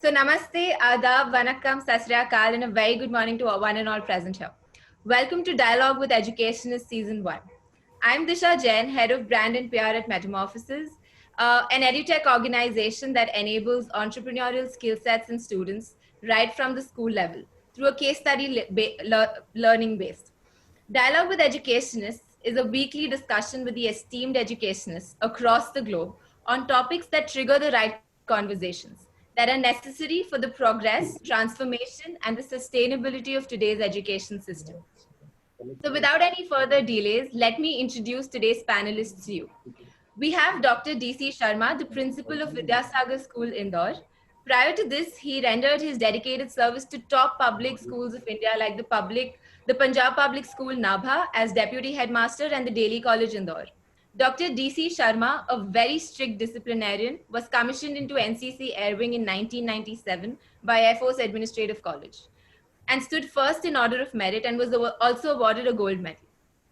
So namaste, adab, vanakkam, sasriya kal, and a very good morning to one and all present here. Welcome to Dialogue with Educationists Season 1. I'm Disha Jain, Head of Brand and PR at Metamorphosis, an edutech organization that enables entrepreneurial skill sets in students right from the school level through a case study learning based. Dialogue with Educationists is a weekly discussion with the esteemed educationists across the globe on topics that trigger the right conversations that are necessary for the progress, transformation, and the sustainability of today's education system. So, without any further delays, let me introduce today's panelists to you. We have Dr. D.C. Sharma, the principal of Vidyasagar School, Indore. Prior to this, he rendered his dedicated service to top public schools of India like the Punjab Public School, Nabha, as deputy headmaster and the Delhi College, Indore. Dr. D.C. Sharma, a very strict disciplinarian, was commissioned into NCC Air Wing in 1997 by Air Force Administrative College and stood first in order of merit and was also awarded a gold medal.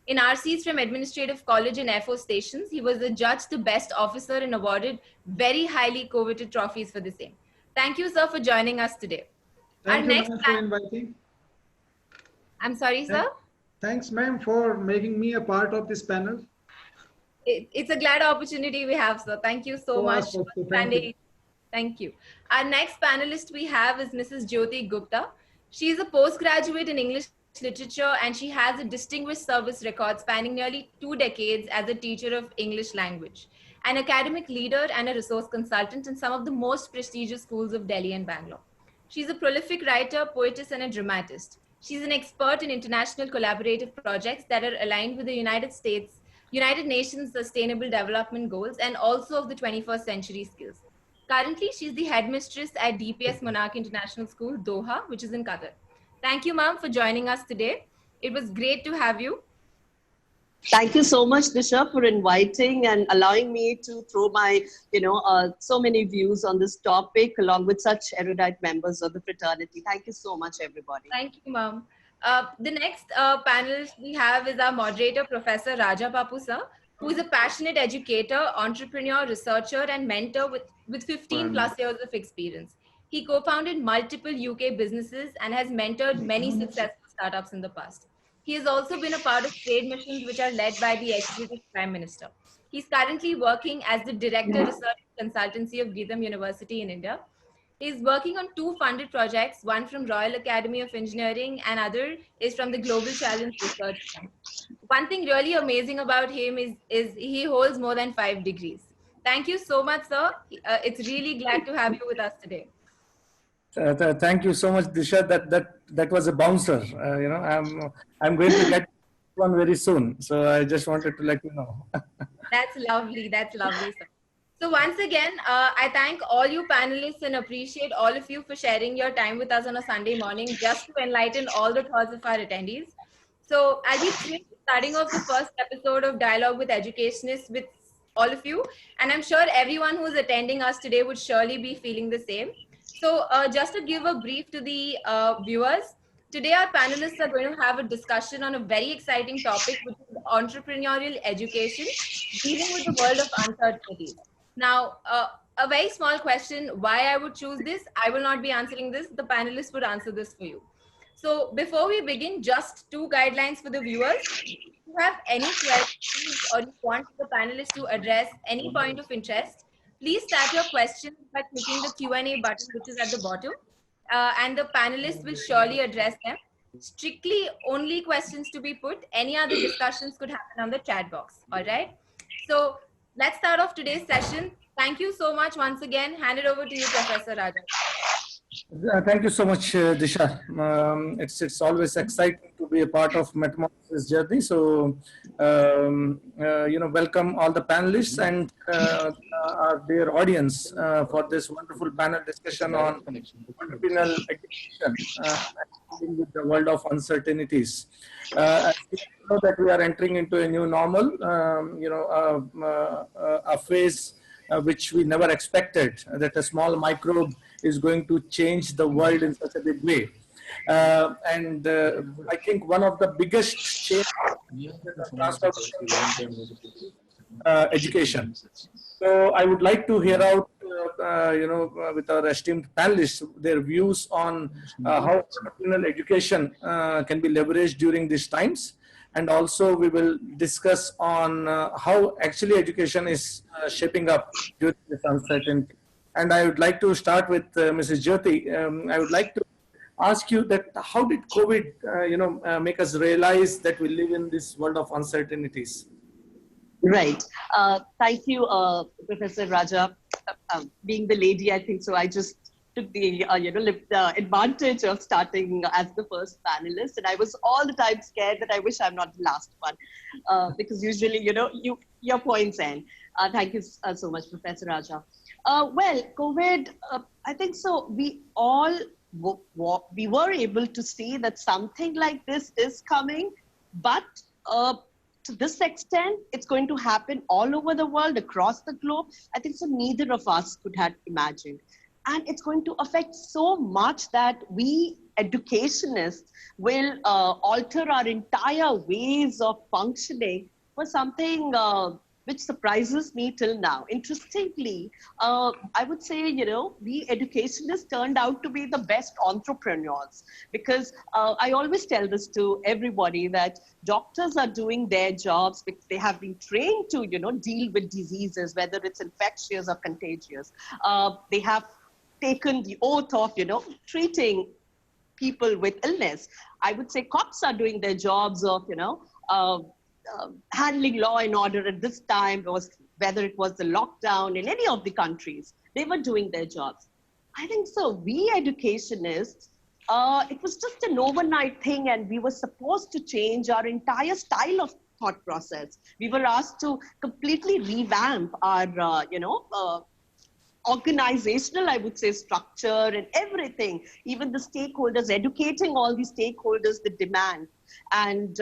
In RCs from Administrative College and Air Force stations, he was adjudged the best officer and awarded very highly coveted trophies for the same. Thank you, sir, for joining us today. Thank you, ma'am, for inviting. I'm sorry, sir? Thanks, ma'am, for making me a part of this panel. It's a glad opportunity we have, sir. Thank you so much. Thank you. Our next panelist we have is Mrs. Jyoti Gupta. She is a postgraduate in English literature and she has a distinguished service record spanning nearly 2 decades as a teacher of English language, an academic leader and a resource consultant in some of the most prestigious schools of Delhi and Bangalore. She's a prolific writer, poetess, and a dramatist. She's an expert in international collaborative projects that are aligned with the United Nations Sustainable Development Goals and also of the 21st century skills. Currently, she's the headmistress at DPS Monarch International School, Doha, which is in Qatar. Thank you, ma'am, for joining us today. It was great to have you. Thank you so much, Disha, for inviting and allowing me to throw my, so many views on this topic along with such erudite members of the fraternity. Thank you so much, everybody. Thank you, ma'am. The next panelist we have is our moderator, Professor Raja Papu sir, who is a passionate educator, entrepreneur, researcher, and mentor with 15 plus years of experience. He co-founded multiple UK businesses and has mentored many successful startups in the past. He has also been a part of trade missions which are led by the Executive Prime Minister. He's currently working as the Director Research Consultancy of Geetham University in India. He's working on 2 funded projects, one from Royal Academy of Engineering and other is from the Global Challenge Research Fund. One thing really amazing about him is he holds more than 5 degrees. Thank you so much, sir. It's really glad to have you with us today. Thank you so much, Disha. That was a bouncer. I'm going to get one very soon. So I just wanted to let you know. That's lovely. That's lovely, sir. So once again, I thank all you panelists and appreciate all of you for sharing your time with us on a Sunday morning just to enlighten all the thoughts of our attendees. So I'll be starting off the first episode of Dialogue with Educationists with all of you. And I'm sure everyone who's attending us today would surely be feeling the same. So just to give a brief to the viewers, today our panelists are going to have a discussion on a very exciting topic, which is entrepreneurial education, dealing with the world of uncertainties. Now, a very small question, why I would choose this? I will not be answering this. The panelists would answer this for you. So before we begin, just 2 guidelines for the viewers. If you have any questions or you want the panelists to address any point of interest, please start your questions by clicking the Q&A button, which is at the bottom, and the panelists will surely address them. Strictly only questions to be put. Any other discussions could happen on the chat box. All right. So let's start off today's session. Thank you so much once again. Hand it over to you, Professor Raja. Thank you so much, Disha. It's always exciting to be a part of Metamorphosis journey. So, welcome all the panelists and our dear audience for this wonderful panel discussion on entrepreneurial education with the world of uncertainties. As we know that we are entering into a new normal, a phase which we never expected, that a small microbe is going to change the world in such a big way. I think one of the biggest changes is education. So I would like to hear out with our esteemed panelists, their views on how entrepreneurial education can be leveraged during these times. And also we will discuss on how actually education is shaping up during this uncertainty. And I would like to start with Mrs. Jyoti. I would like to ask you that how did COVID, make us realize that we live in this world of uncertainties? Right. Thank you, Professor Raja. Being the lady, I think so. I just took the advantage of starting as the first panelist, and I was all the time scared that I wish I'm not the last one, because usually, your points end. Thank you so much, Professor Raja. Well, COVID, I think so. We all we were able to see that something like this is coming, but to this extent, it's going to happen all over the world, across the globe. I think so neither of us could have imagined. And it's going to affect so much that we educationists will alter our entire ways of functioning for something which surprises me till now. Interestingly, I would say, we educationists turned out to be the best entrepreneurs, because I always tell this to everybody that doctors are doing their jobs because they have been trained to, deal with diseases, whether it's infectious or contagious. They have taken the oath of, treating people with illness. I would say cops are doing their jobs of, handling law and order at this time, whether it was the lockdown in any of the countries, they were doing their jobs. I think so. We educationists, it was just an overnight thing, and we were supposed to change our entire style of thought process. We were asked to completely revamp our, organizational, I would say, structure and everything, even the stakeholders, educating all the stakeholders, the demand, and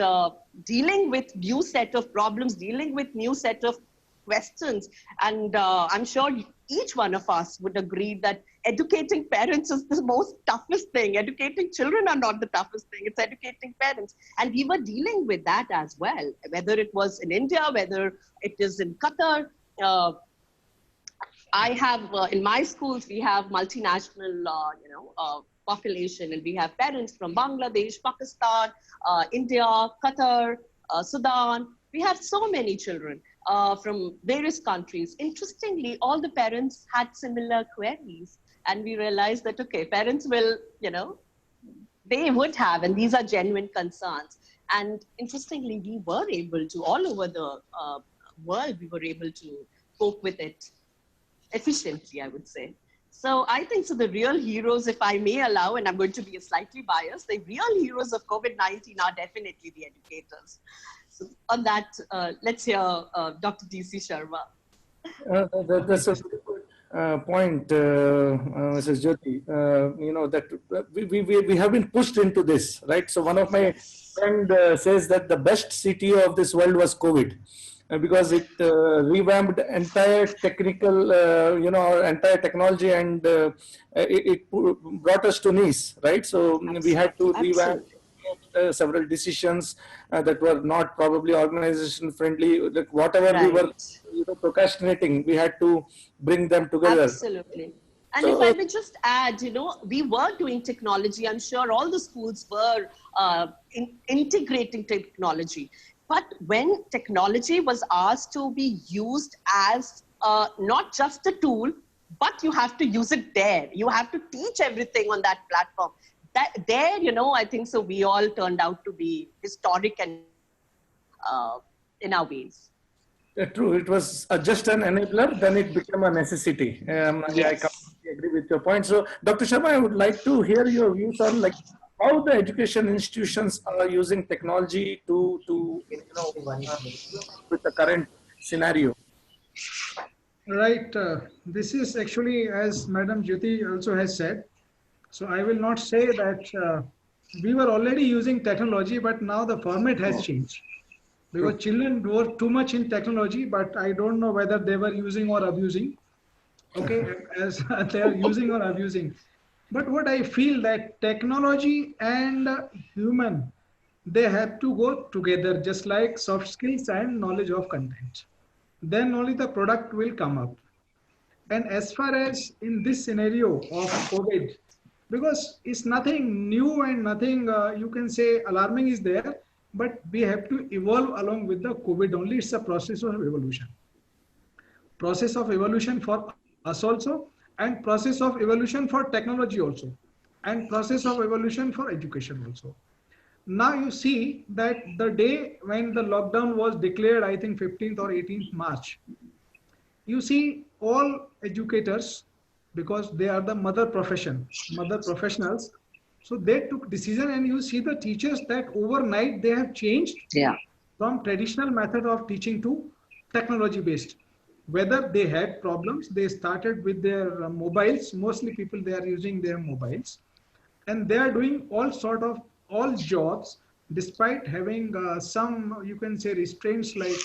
dealing with new set of problems, dealing with new set of questions. And I'm sure each one of us would agree that educating parents is the most toughest thing. Educating children are not the toughest thing, it's educating parents. And we were dealing with that as well, whether it was in India, whether it is in Qatar. I have, in my schools, we have multinational, population, and we have parents from Bangladesh, Pakistan, India, Qatar, Sudan. We have so many children from various countries. Interestingly, all the parents had similar queries, and we realized that, okay, parents will, they would have, and these are genuine concerns. And interestingly, we were able to, all over the world, we were able to cope with it efficiently, I would say. So I think so the real heroes, if I may allow, and I'm going to be slightly biased, the real heroes of COVID-19 are definitely the educators. So on that, let's hear Dr. DC Sharma. That's a good point, Mrs. Jyoti. That we have been pushed into this, right? So one of my friend says that the best CTO of this world was COVID. Because it revamped entire technical, entire technology, and it brought us to knees, right? So we had to revamp several decisions that were not probably organization friendly. Like whatever we were procrastinating, we had to bring them together. Absolutely. And so, if I may just add, we were doing technology. I'm sure all the schools were integrating technology. But when technology was asked to be used as not just a tool, but you have to use it there. You have to teach everything on that platform. I think so we all turned out to be historic and in our ways. True. It was just an enabler, then it became a necessity. Yes. I completely agree with your point. So, Dr. Sharma, I would like to hear your views on how the education institutions are using technology to with the current scenario. Right. This is actually, as Madam Jyoti also has said. So I will not say that we were already using technology, but now the format has changed. Because children were too much in technology, but I don't know whether they were using or abusing. Okay, as they are using or abusing. But what I feel that technology and human, they have to go together, just like soft skills and knowledge of content. Then only the product will come up. And as far as in this scenario of COVID, because it's nothing new and nothing you can say alarming is there, but we have to evolve along with the COVID only. It's a process of evolution. Process of evolution for us also, and process of evolution for technology also, and process of evolution for education also. Now you see that the day when the lockdown was declared, I think 15th or 18th March, you see all educators, because they are the mother professionals, so they took decision, and you see the teachers that overnight they have changed Yeah. from traditional method of teaching to technology based. Whether they had problems, they started with their mobiles. Mostly people, they are using their mobiles, and they are doing all sort of all jobs despite having some, you can say, restraints like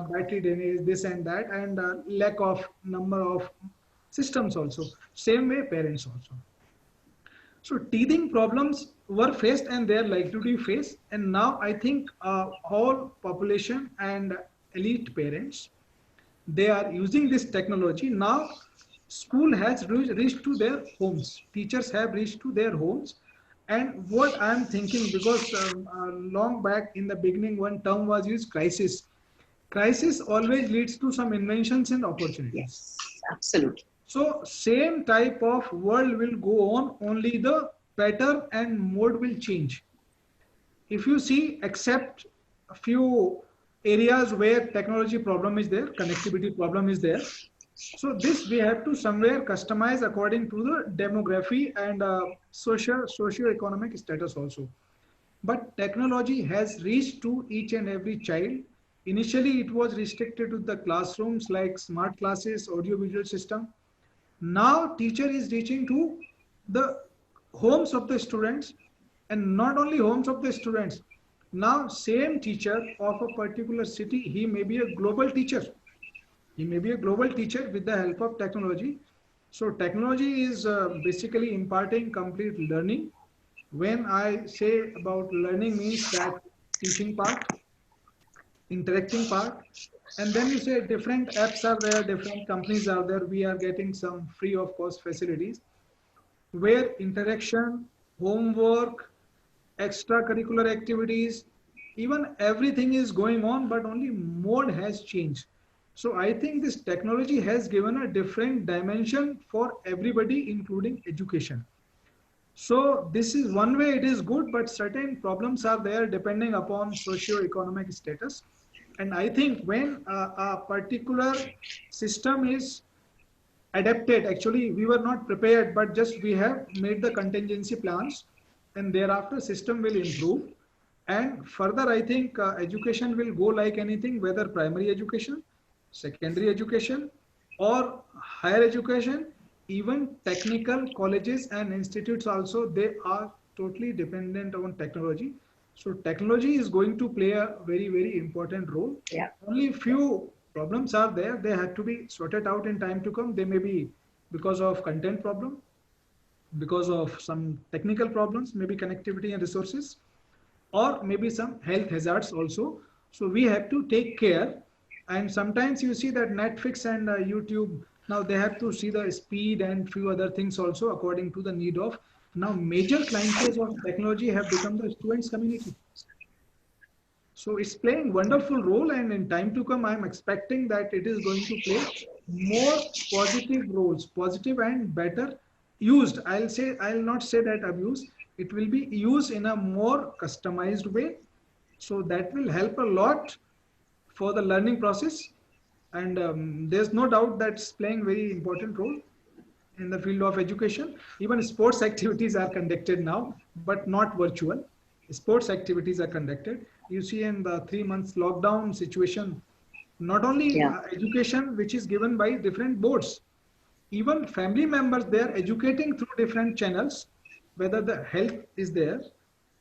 battery drainage, this and that, and lack of number of systems also. Same way parents also. So teething problems were faced and they are likely to be faced. And now I think all population and elite parents, they are using this technology. Now school has reached to their homes. Teachers have reached to their homes. And what I'm thinking, because long back in the beginning, one term was used, crisis. Crisis always leads to some inventions and opportunities. Yes, absolutely. So same type of world will go on, only the pattern and mode will change. If you see, except a few areas where technology problem is there, connectivity problem is there. So this we have to somewhere customize according to the demography and socio-economic status also. But technology has reached to each and every child. Initially, it was restricted to the classrooms like smart classes, audio-visual system. Now teacher is reaching to the homes of the students, and not only homes of the students. Now same teacher of a particular city, he may be a global teacher. He may be a global teacher with the help of technology. So technology is basically imparting complete learning. When I say about learning, means that teaching part, interacting part, and then you say different apps are there, different companies are there. We are getting some free of cost facilities where interaction, homework, extracurricular activities, even everything is going on, but only mode has changed. So I think this technology has given a different dimension for everybody, including education. So this is one way it is good, but certain problems are there depending upon socio-economic status. And I think when a particular system is adapted, actually we were not prepared, but just we have made the contingency plans, and thereafter system will improve. And further, I think education will go like anything, whether primary education, secondary education, or higher education, even technical colleges and institutes also, they are totally dependent on technology. So technology is going to play a very, very important role. Yeah. Only few problems are there. They have to be sorted out in time to come. They may be because of content problem, because of some technical problems, maybe connectivity and resources, or maybe some health hazards also. So we have to take care. And sometimes you see that Netflix and YouTube, now they have to see the speed and few other things also according to the need of. Now major clientage of technology have become the students community. So it's playing wonderful role, and in time to come, I'm expecting that it is going to play more positive roles, positive and better used. I'll not say that abuse. It will be used in a more customized way. So that will help a lot for the learning process. And there's no doubt that's playing very important role in the field of education. Even sports activities are conducted now, but not virtual. Sports activities are conducted. You see in the 3 months lockdown situation, not only education, which is given by different boards, even family members, they are educating through different channels, whether the health is there,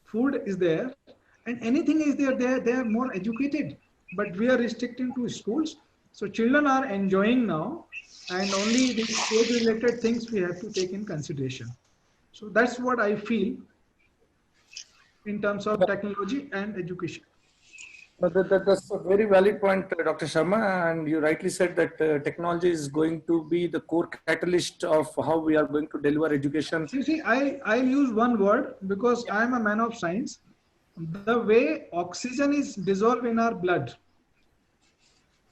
food is there, and anything is there, they are more educated. But we are restricting to schools. So children are enjoying now, and only the age-related things we have to take in consideration. So that's what I feel in terms of technology and education. That's a very valid point, Dr. Sharma, and you rightly said that technology is going to be the core catalyst of how we are going to deliver education. See, I use one word because I am a man of science. The way oxygen is dissolved in our blood,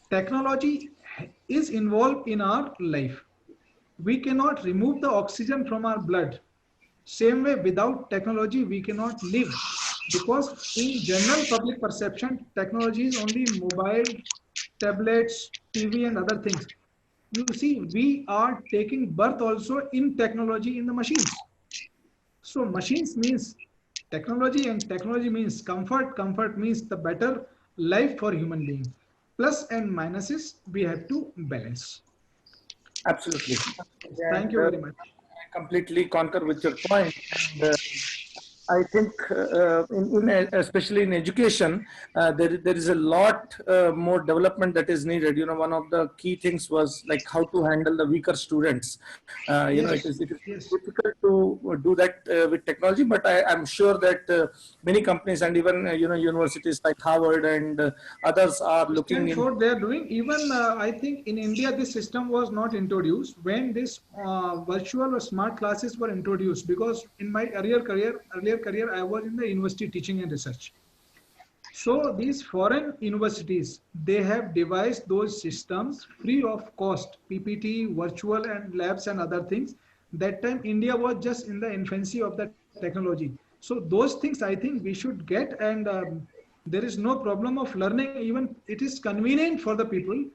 technology is involved in our life. We cannot remove the oxygen from our blood. Same way, without technology, we cannot live. Because in general public perception, technology is only mobile, tablets, TV, and other things. You see, we are taking birth also in technology in the machines. So machines means technology, and technology means comfort. Comfort means the better life for human being. Plus and minuses we have to balance. Absolutely. Thank you very much. I completely concur with your point. And, I think, especially in education, there is a lot more development that is needed. You know, one of the key things was like how to handle the weaker students. You know, it is difficult to do that with technology, but I'm sure that many companies and even you know, universities like Harvard and others are looking into what they are doing. Even I think in India this system was not introduced when this virtual or smart classes were introduced, because in my earlier career I was in the university teaching and research. So these foreign universities, they have devised those systems free of cost, PPT, virtual and labs and other things. That time India was just in the infancy of the technology. So those things I think we should get, and there is no problem of learning. Even it is convenient for the people.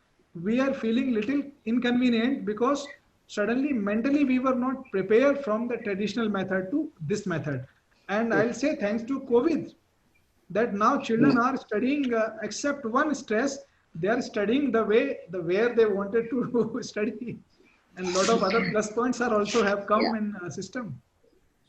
We are feeling little inconvenient because suddenly mentally we were not prepared from the traditional method to this method. And I'll say thanks to COVID, that now children are studying, except one stress, they are studying the where they wanted to study, and a lot of other plus points are also have come in system.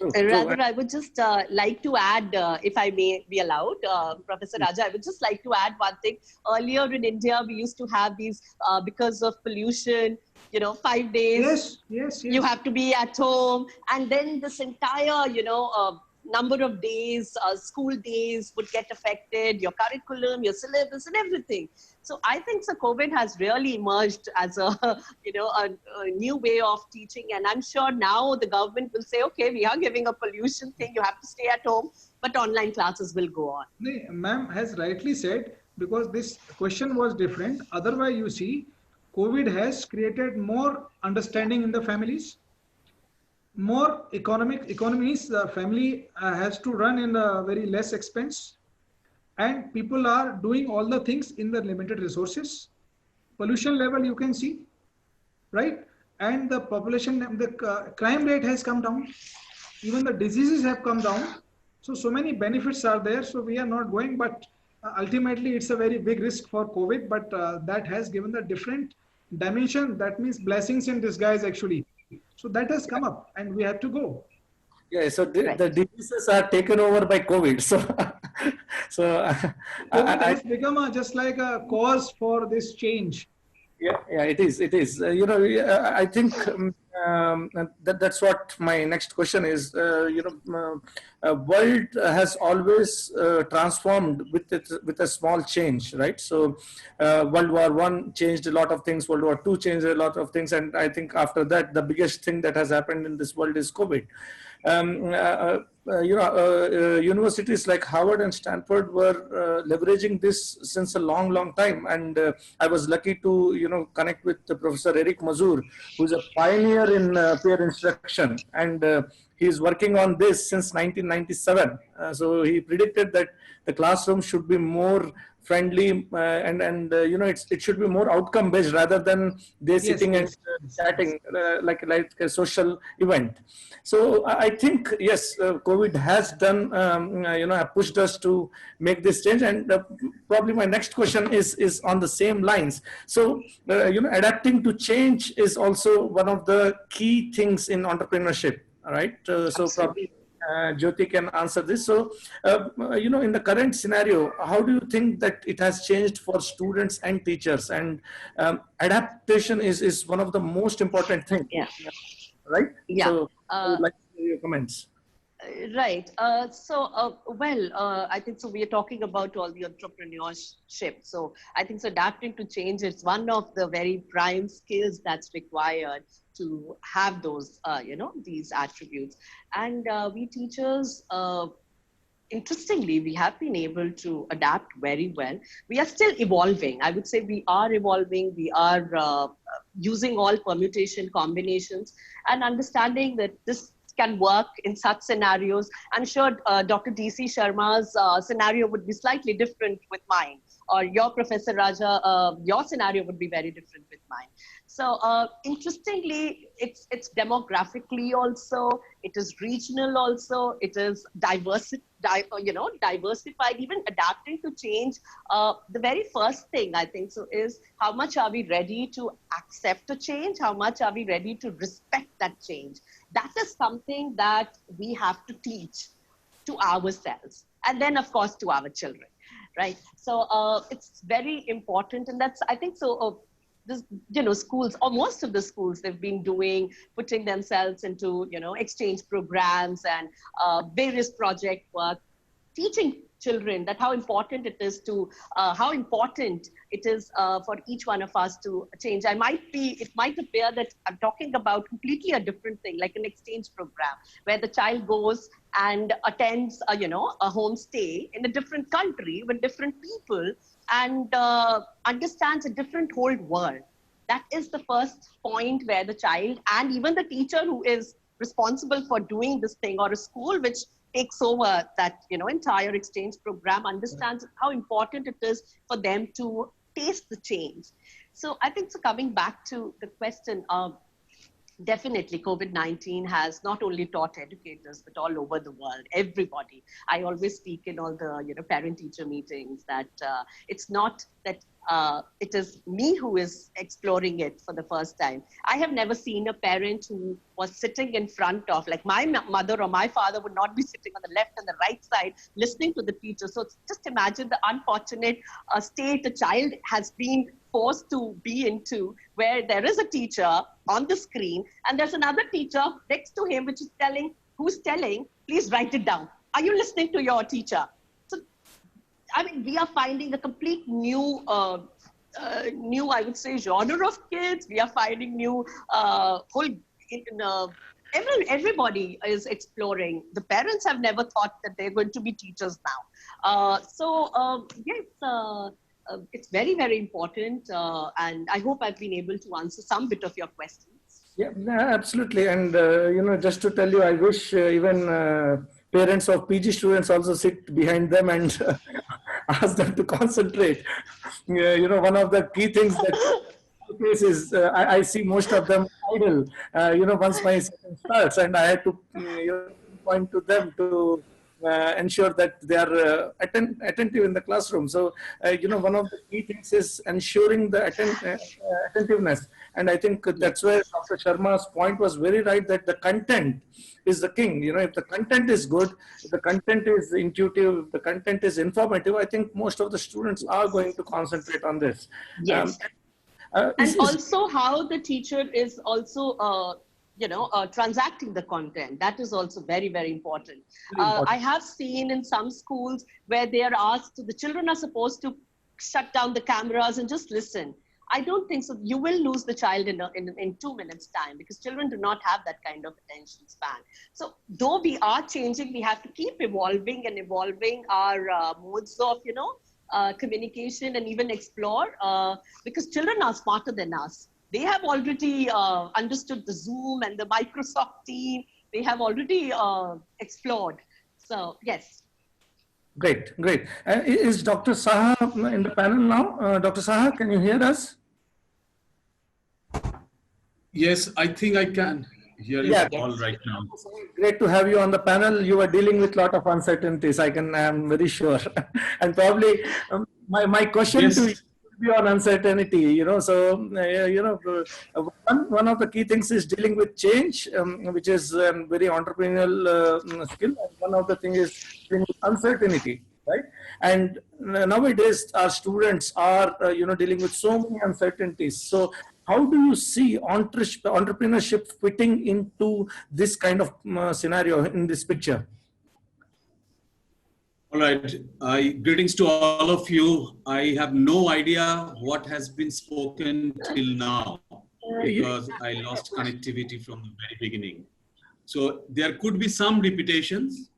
Rather, I would just like to add, if I may be allowed, Professor Raja, I would just like to add one thing. Earlier in India, we used to have these, because of pollution, you know, 5 days, you have to be at home. And then this entire, you know, number of days, school days would get affected, your curriculum, your syllabus and everything. So I think so COVID has really emerged as a, you know, a new way of teaching. And I'm sure now the government will say, okay, we are giving a pollution thing, you have to stay at home, but online classes will go on. Ma'am has rightly said, because this question was different. Otherwise, you see, COVID has created more understanding in the families, more economies. The family has to run in a very less expense, and people are doing all the things in the limited resources. Pollution level you can see, right? And the population, the crime rate has come down, even the diseases have come down. So many benefits are there. So we are not going, but ultimately it's a very big risk for COVID, but that has given the different dimension. That means blessings in disguise actually. So that has come up and we have to go. Yeah, so the diseases are taken over by COVID. So, COVID has become just like a cause for this change. Yeah, it is. It is. You know, I think that's what my next question is. You know, world has always transformed with a small change, right? So, World War I changed a lot of things. World War II changed a lot of things, and I think after that, the biggest thing that has happened in this world is COVID. You know, universities like Harvard and Stanford were leveraging this since a long time, and I was lucky to, you know, connect with Professor Eric Mazur, who's a pioneer in peer instruction, and he is working on this since 1997. So he predicted that the classroom should be more friendly and you know, it should be more outcome based rather than they sitting and chatting like a social event. So I think yes, COVID has done you know, pushed us to make this change, and probably my next question is on the same lines. So you know, adapting to change is also one of the key things in entrepreneurship, right? So probably Jyoti can answer this. So, you know, in the current scenario, how do you think that it has changed for students and teachers? And adaptation is one of the most important things, right? Yeah. So, I would like to hear your comments. Right. I think so. We are talking about all the entrepreneurship. So I think so. Adapting to change is one of the very prime skills that's required to have those, these attributes. And we teachers, interestingly, we have been able to adapt very well. We are still evolving. I would say we are evolving. We are using all permutation combinations and understanding that this can work in such scenarios. I'm sure Dr. DC Sharma's scenario would be slightly different with mine, or your Professor Raja, your scenario would be very different with mine. So interestingly, it's demographically also, it is regional also, it is diversified, even adapting to change. The very first thing I think so is how much are we ready to accept a change? How much are we ready to respect that change? That is something that we have to teach to ourselves, and then of course to our children, right? So it's very important, and that's I think so. This, schools, or most of the schools, they've been putting themselves into exchange programs and various project work, teaching children that how important it is for each one of us to change. It might appear that I'm talking about completely a different thing, like an exchange program where the child goes and attends a homestay in a different country with different people and understands a different whole world. That is the first point where the child and even the teacher who is responsible for doing this thing, or a school which takes over that entire exchange program, understands how important it is for them to taste the change. So I think, so coming back to the question, definitely COVID-19 has not only taught educators, but all over the world, everybody. I always speak in all the parent-teacher meetings that it's not that it is me who is exploring it for the first time. I have never seen a parent who was sitting in front of, like my mother or my father would not be sitting on the left and the right side listening to the teacher. So just imagine the unfortunate state a child has been forced to be into, where there is a teacher on the screen and there's another teacher next to him who's telling, please write it down. Are you listening to your teacher? So, I mean, we are finding a complete new, I would say, genre of kids. We are finding new everybody is exploring. The parents have never thought that they're going to be teachers now. Yes, it's very, very important. And I hope I've been able to answer some bit of your questions. Yeah, absolutely. And, just to tell you, I wish even parents of PG students also sit behind them and ask them to concentrate. One of the key things that is I see most of them idle, once my session starts, and I had to point to them to ensure that they are attentive in the classroom. So, one of the key things is ensuring the attentiveness. And I think that's where Dr. Sharma's point was very right, that the content is the king. If the content is good, if the content is intuitive, if the content is informative, I think most of the students are going to concentrate on this. Yes. And also how the teacher is also transacting the content. That is also very, very important. I have seen in some schools where they are asked, the children are supposed to shut down the cameras and just listen. I don't think so. You will lose the child in 2 minutes time, because children do not have that kind of attention span. So though we are changing, we have to keep evolving our modes of, communication and even explore, because children are smarter than us. They have already understood the Zoom and the Microsoft team. They have already explored. So, yes. Great. Is Dr. Saha in the panel now? Dr. Saha, can you hear us? Yes, I think I can hear you all right now. Great to have you on the panel. You are dealing with a lot of uncertainties, I'm very sure. And probably my question to you will be on uncertainty, so, one of the key things is dealing with change, which is very entrepreneurial skill. And one of the things is dealing with uncertainty, right? And nowadays our students are, dealing with so many uncertainties. So how do you see entrepreneurship fitting into this kind of scenario in this picture? All right. Greetings to all of you. I have no idea what has been spoken till now because I lost connectivity from the very beginning. So there could be some repetitions.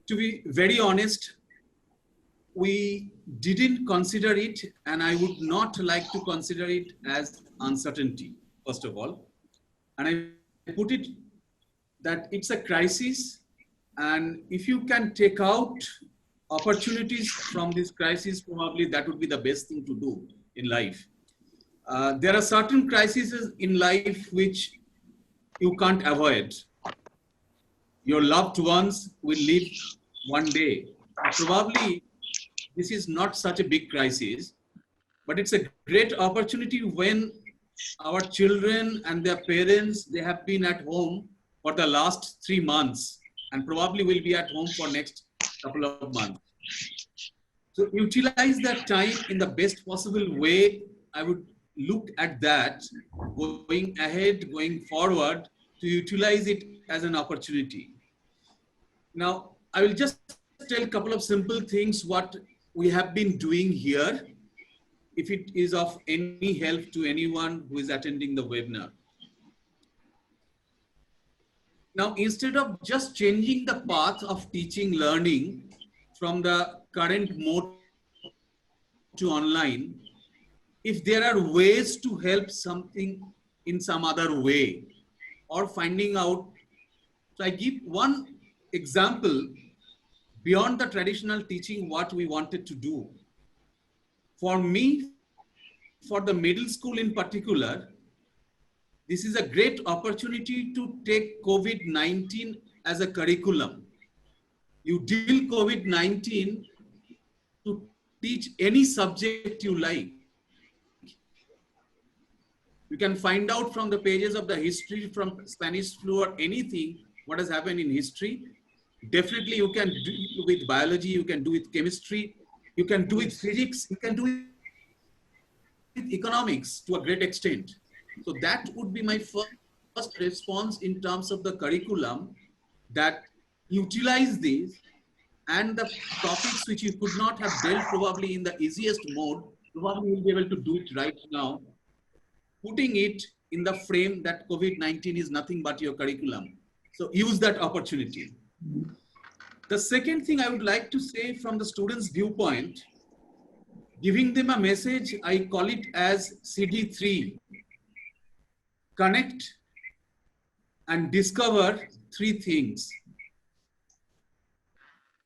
To be very honest, we didn't consider it, and I would not like to consider it as uncertainty, first of all. And I put it that it's a crisis, and if you can take out opportunities from this crisis, probably that would be the best thing to do in life. There are certain crises in life which you can't avoid. Your loved ones will live one day. Probably this is not such a big crisis, but it's a great opportunity when our children and their parents, they have been at home for the last 3 months and probably will be at home for next couple of months. So utilize that time in the best possible way. I would look at that going ahead, going forward, to utilize it as an opportunity. Now, I will just tell a couple of simple things what we have been doing here, if it is of any help to anyone who is attending the webinar. Now, instead of just changing the path of teaching, learning from the current mode to online, if there are ways to help something in some other way or finding out, so I give one example beyond the traditional teaching, what we wanted to do. For me, for the middle school in particular, this is a great opportunity to take COVID-19 as a curriculum. You deal COVID-19 to teach any subject you like. You can find out from the pages of the history, from Spanish flu or anything, what has happened in history. Definitely you can do it with biology, you can do it chemistry, you can do it physics, you can do it with economics to a great extent. So that would be my first response in terms of the curriculum, that utilize these and the topics which you could not have dealt probably in the easiest mode, probably you'll be able to do it right now, putting it in the frame that COVID-19 is nothing but your curriculum. So use that opportunity. The second thing I would like to say from the students' viewpoint, giving them a message, I call it as CD3. Connect and discover 3 things.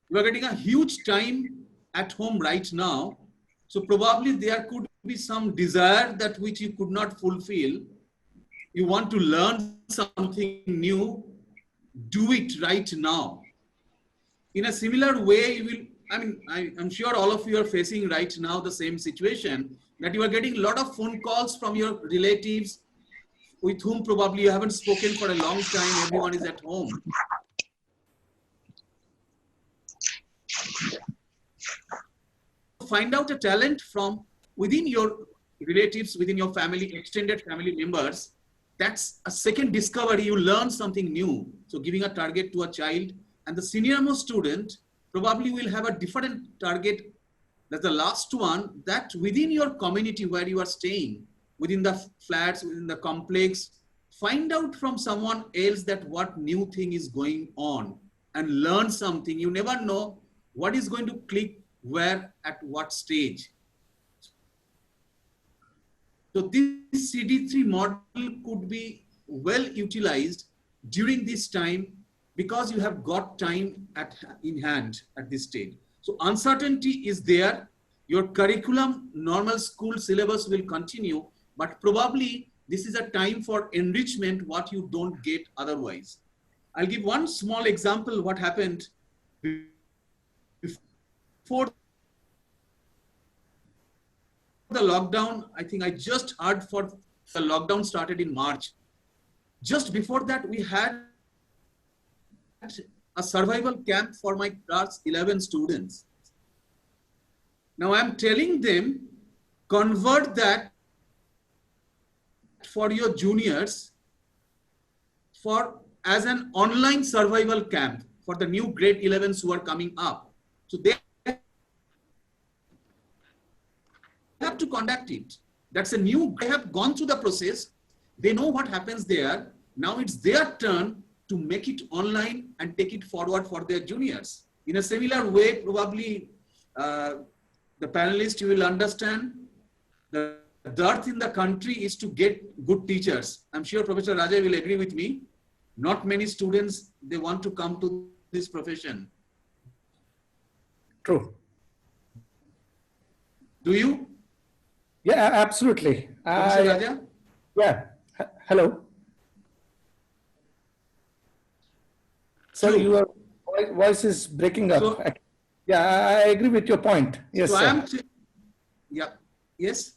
You are getting a huge time at home right now. So probably there could be some desire that which you could not fulfill. You want to learn something new, do it right now. In a similar way, you will, I'm sure all of you are facing right now the same situation, that you are getting a lot of phone calls from your relatives with whom probably you haven't spoken for a long time. Everyone is at home. Find out a talent from within your relatives, within your family, extended family members. That's a second discovery. You learn something new. So giving a target to a child, and the senior most student probably will have a different target. That's the last one, that within your community where you are staying, within the flats, within the complex, find out from someone else that what new thing is going on and learn something. You never know what is going to click where at what stage. So this CD3 model could be well utilized during this time because you have got time in hand at this stage. So uncertainty is there. Your curriculum, normal school syllabus will continue, but probably this is a time for enrichment, what you don't get otherwise. I'll give one small example what happened before the lockdown. I think I just heard for the lockdown started in March. Just before that, we had a survival camp for my class 11 students. Now I'm telling them, convert that for your juniors for as an online survival camp for the new grade 11s who are coming up. So they have to conduct it. That's a new, they have gone through the process. They know what happens there. Now it's their turn to make it online and take it forward for their juniors. In a similar way, probably the panelists, you will understand the dearth in the country is to get good teachers. I'm sure Professor Raja will agree with me. Not many students, they want to come to this profession. True. Do you? Yeah, absolutely. Professor Raja? Yeah. Hello. Sorry, your voice is breaking up. So, yeah, I agree with your point. Yes, so sir. I am, yeah, yes.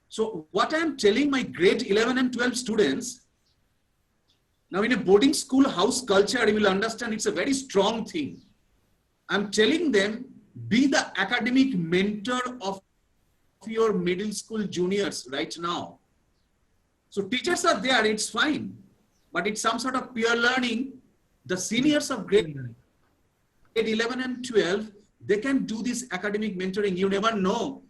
So what I am telling my grade 11 and 12 students, now in a boarding school house culture, you will understand it's a very strong thing. I'm telling them, be the academic mentor of your middle school juniors right now. So teachers are there, it's fine, but it's some sort of peer learning. The seniors of grade 11 and 12, they can do this academic mentoring. You never know.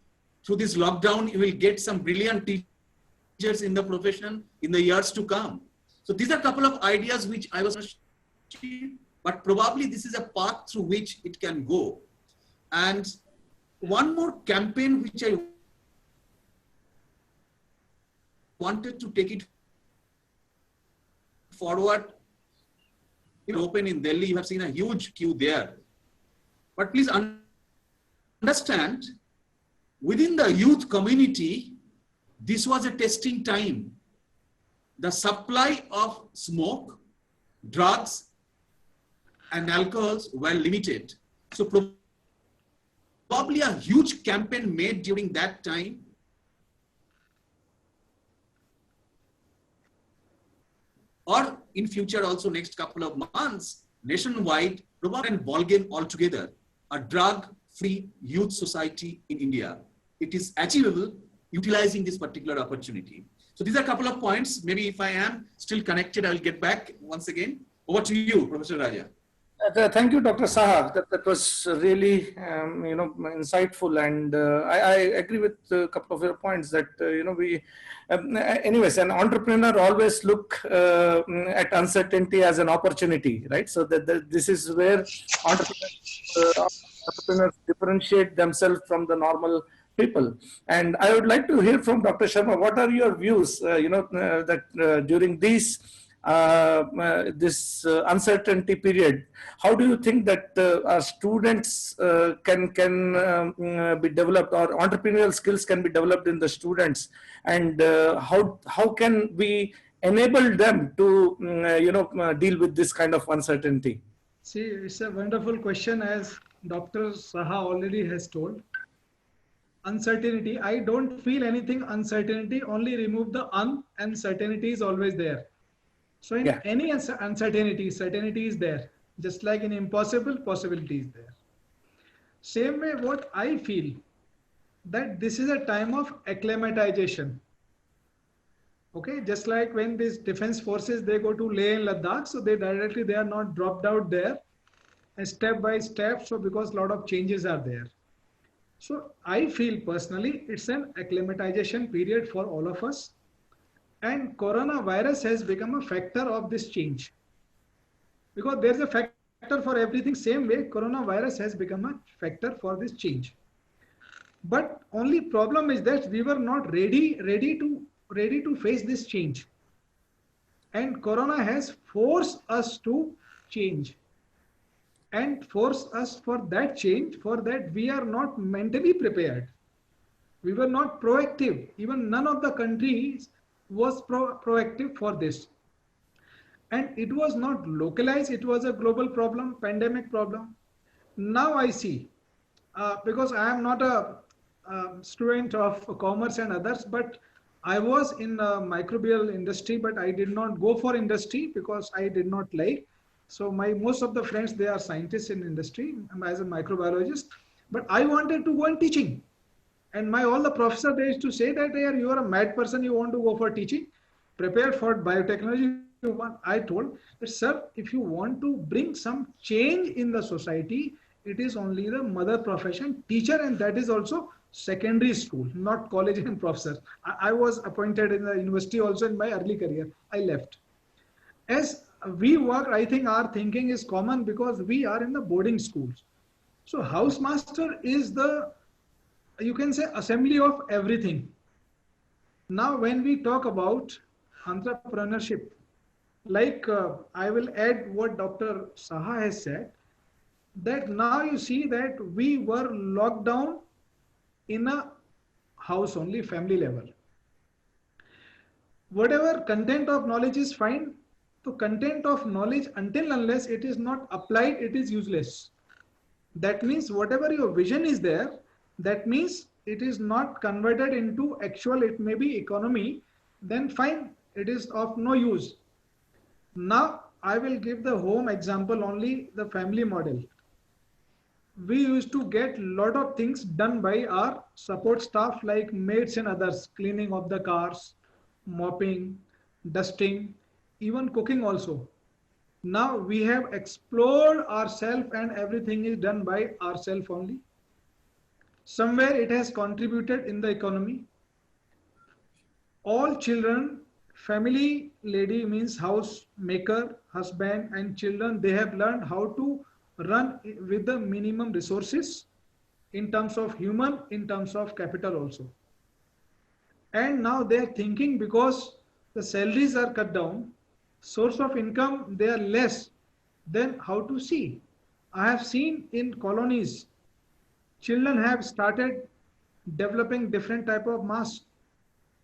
Through this lockdown, you will get some brilliant teachers in the profession in the years to come. So these are a couple of ideas which I was, but probably this is a path through which it can go. And one more campaign which I wanted to take it forward. Open in Delhi, you have seen a huge queue there. But please understand, within the youth community, this was a testing time. The supply of smoke, drugs, and alcohols were limited. So probably a huge campaign made during that time. Or in future also next couple of months, nationwide, probably and ball game altogether, a drug-free youth society in India. It is achievable utilizing this particular opportunity. So these are a couple of points. Maybe if I am still connected, I'll get back once again. Over to you, Professor Raja. Thank you, Dr. Saha. That was really, insightful, and I agree with a couple of your points that anyways, an entrepreneur always look at uncertainty as an opportunity, right? So that this is where entrepreneurs differentiate themselves from the normal people. And I would like to hear from Dr. Sharma. What are your views? That during these this uncertainty period, how do you think that our students can be developed, or entrepreneurial skills can be developed in the students, and how can we enable them to deal with this kind of uncertainty? See, it's a wonderful question, as Dr. Saha already has told. Uncertainty, I don't feel anything uncertainty, only remove the and certainty is always there. So in any uncertainty, certainty is there. Just like in impossible, possibility is there. Same way, what I feel, that this is a time of acclimatization. Okay, just like when these defense forces, they go to Leh and Ladakh, so they are not dropped out there, and step by step, so because a lot of changes are there. So I feel personally, it's an acclimatization period for all of us. And coronavirus has become a factor of this change. Because there's a factor for everything, same way, coronavirus has become a factor for this change. But only problem is that we were not ready to face this change. And corona has forced us to change. And force us for that change, for that we are not mentally prepared. We were not proactive. Even none of the countries was proactive for this. And it was not localized, it was a global problem, pandemic problem. Now I see, because I am not a student of commerce and others, but I was in the microbial industry, but I did not go for industry because I did not like. So most of the friends, they are scientists in industry. I'm as a microbiologist, but I wanted to go in teaching. And my all the professor, they used to say that, "Hey, you are a mad person, you want to go for teaching, prepared for biotechnology." I told that, "Sir, if you want to bring some change in the society, it is only the mother profession, teacher, and that is also secondary school, not college and professor." I was appointed in the university also in my early career. I left. As we work, I think our thinking is common because we are in the boarding schools. So housemaster is the, you can say, assembly of everything. Now, when we talk about entrepreneurship, like I will add what Dr. Saha has said, that now you see that we were locked down in a house only, family level. Whatever content of knowledge is fine, the content of knowledge, until unless it is not applied, it is useless. That means whatever your vision is there, that means it is not converted into actual, it may be economy, then fine, it is of no use. Now I will give the home example only, the family model. We used to get lot of things done by our support staff like maids and others, cleaning of the cars, mopping, dusting, even cooking also. Now we have explored ourselves and everything is done by ourselves only. Somewhere it has contributed in the economy. All children, family lady means house maker, husband and children, they have learned how to run with the minimum resources in terms of human, in terms of capital also. And now they are thinking, because the salaries are cut down, source of income they are less, then how to see. I have seen in colonies, children have started developing different type of masks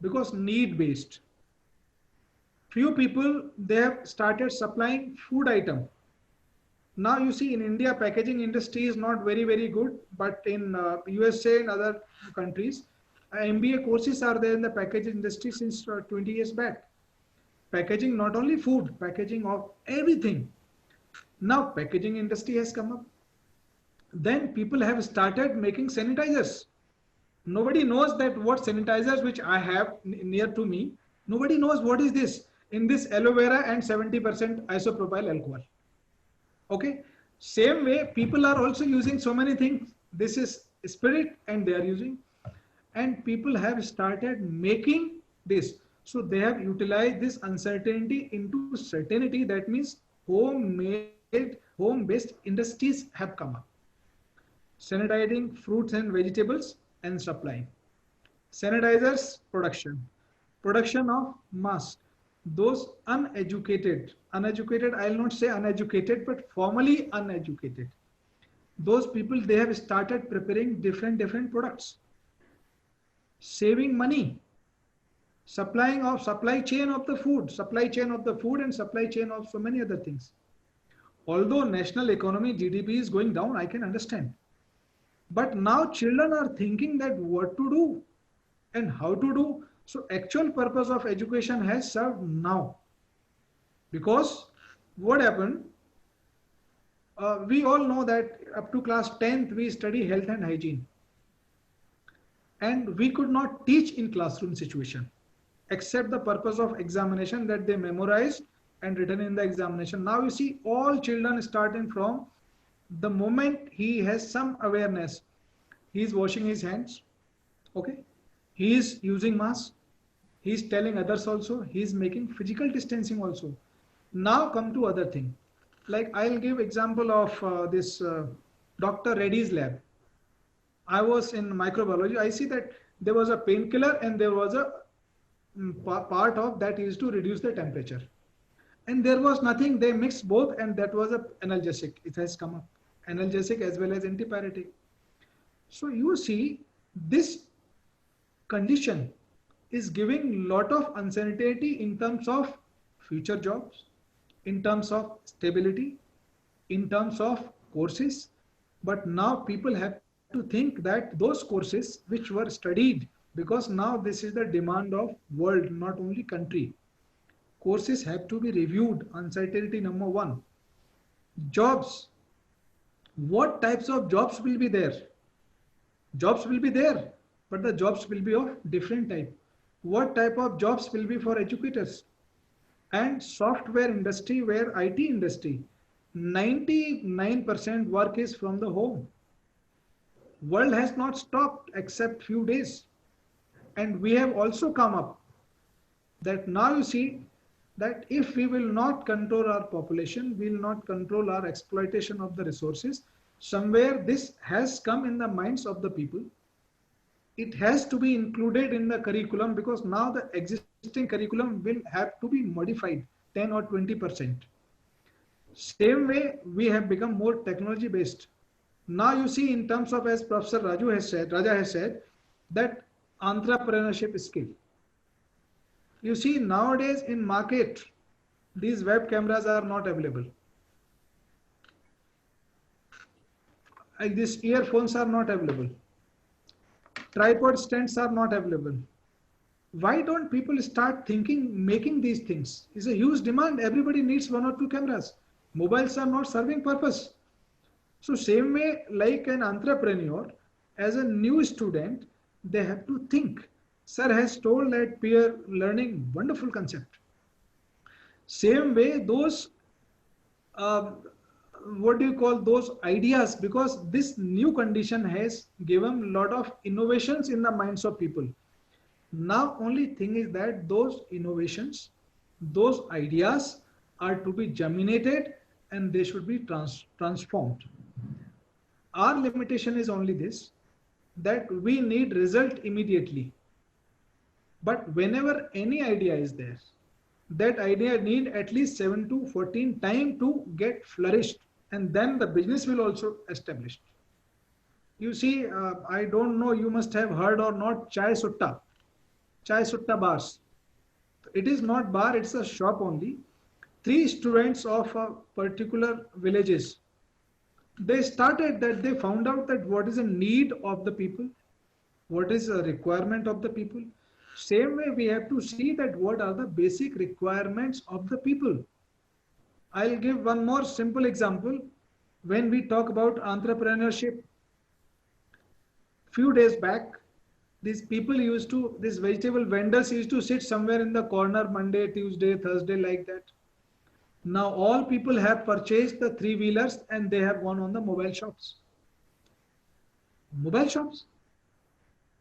because need based. Few people, they have started supplying food item. Now you see in India, packaging industry is not very good, but in USA and other countries, MBA courses are there in the packaging industry since 20 years back. Packaging, not only food, packaging of everything. Now packaging industry has come up. Then people have started making sanitizers. Nobody knows that what sanitizers which I have near to me, nobody knows what is this. In this aloe vera and 70% isopropyl alcohol. Okay. Same way, people are also using so many things. This is spirit and they are using. And people have started making this. So they have utilized this uncertainty into certainty. That means home-made, home-based industries have come up. Sanitizing fruits and vegetables and supplying. Sanitizers, production of masks. Those uneducated, I will not say uneducated, but formally uneducated. Those people, they have started preparing different products. Saving money. Supply chain of the food and supply chain of so many other things. Although national economy, GDP is going down, I can understand. But now children are thinking that what to do and how to do. So actual purpose of education has served now. Because what happened, we all know that up to class 10th, we study health and hygiene. And we could not teach in classroom situation, except the purpose of examination that they memorized and written in the examination. Now you see all children starting from the moment he has some awareness, he is washing his hands, okay? He is using mask, he is telling others also, he is making physical distancing also. Now come to other thing. Like I'll give example of this Dr. Reddy's lab. I was in microbiology. I see that there was a painkiller and there was a part of that is to reduce the temperature. And there was nothing, they mixed both and that was a analgesic. It has come up. Analgesic as well as antipyretic. So you see this condition is giving lot of uncertainty in terms of future jobs, in terms of stability, in terms of courses. But now people have to think that those courses which were studied, because now this is the demand of world, not only country. Courses have to be reviewed. Uncertainty number one. Jobs. What types of jobs will be there? Jobs will be there, but the jobs will be of different type. What type of jobs will be for educators? And software industry, where IT industry, 99% work is from the home. World has not stopped except few days. And we have also come up that now you see that if we will not control our population, we will not control our exploitation of the resources, somewhere this has come in the minds of the people. It has to be included in the curriculum, because now the existing curriculum will have to be modified 10 or 20%. Same way, we have become more technology based. Now you see, in terms of, as Professor Raja has said, that entrepreneurship skill. You see, nowadays in market, these web cameras are not available. Like these earphones are not available. Tripod stands are not available. Why don't people start thinking, making these things? It's a huge demand. Everybody needs 1 or 2 cameras. Mobiles are not serving purpose. So same way, like an entrepreneur, as a new student, they have to think. Sir has told that peer learning, wonderful concept. Same way, those, what do you call those ideas? Because this new condition has given a lot of innovations in the minds of people. Now, only thing is that those innovations, those ideas are to be germinated and they should be transformed. Our limitation is only this, that we need result immediately. But whenever any idea is there, that idea need at least 7 to 14 time to get flourished, and then the business will also establish. You see, I don't know, you must have heard or not, Chai Sutta bars. It is not bar, it's a shop only. 3 students of a particular villages, they started that, they found out that what is a need of the people, what is a requirement of the people. Same way, we have to see that what are the basic requirements of the people. I'll give one more simple example. When we talk about entrepreneurship, few days back, these people used to, these vegetable vendors used to sit somewhere in the corner Monday, Tuesday, Thursday, like that. Now all people have purchased the 3-wheelers and they have gone on the mobile shops. Mobile shops.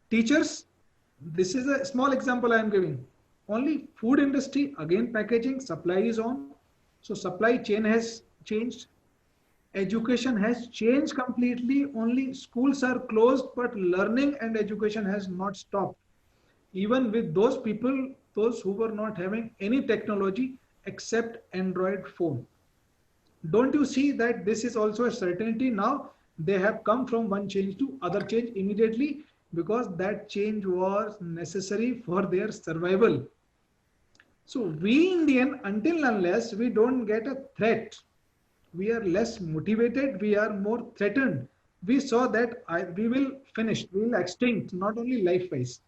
Teachers, this is a small example I am giving. Only food industry, again packaging, supply is on. So supply chain has changed. Education has changed completely. Only schools are closed, but learning and education has not stopped. Even with those people, those who were not having any technology except Android phone. Don't you see that this is also a certainty now? They have come from one change to other change immediately, because that change was necessary for their survival. So we Indian, until and unless we don't get a threat, we are less motivated, we are more threatened. We saw that we will finish, we will extinct, not only life-wise.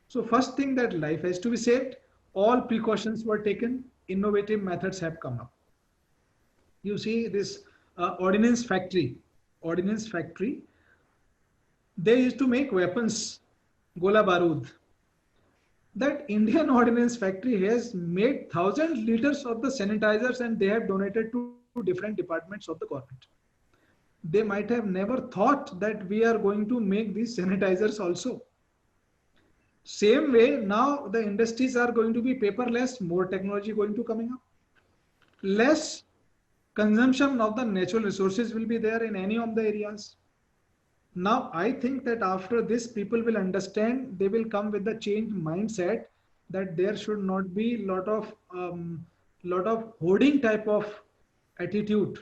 So first thing, that life has to be saved. All precautions were taken, innovative methods have come up. You see this ordnance factory, they used to make weapons, Gola Barood. That Indian ordnance factory has made 1,000 liters of the sanitizers and they have donated to different departments of the government. They might have never thought that we are going to make these sanitizers also. Same way, now the industries are going to be paperless, more technology going to coming up. Less consumption of the natural resources will be there in any of the areas. Now, I think that after this, people will understand, they will come with the changed mindset that there should not be lot of hoarding type of attitude.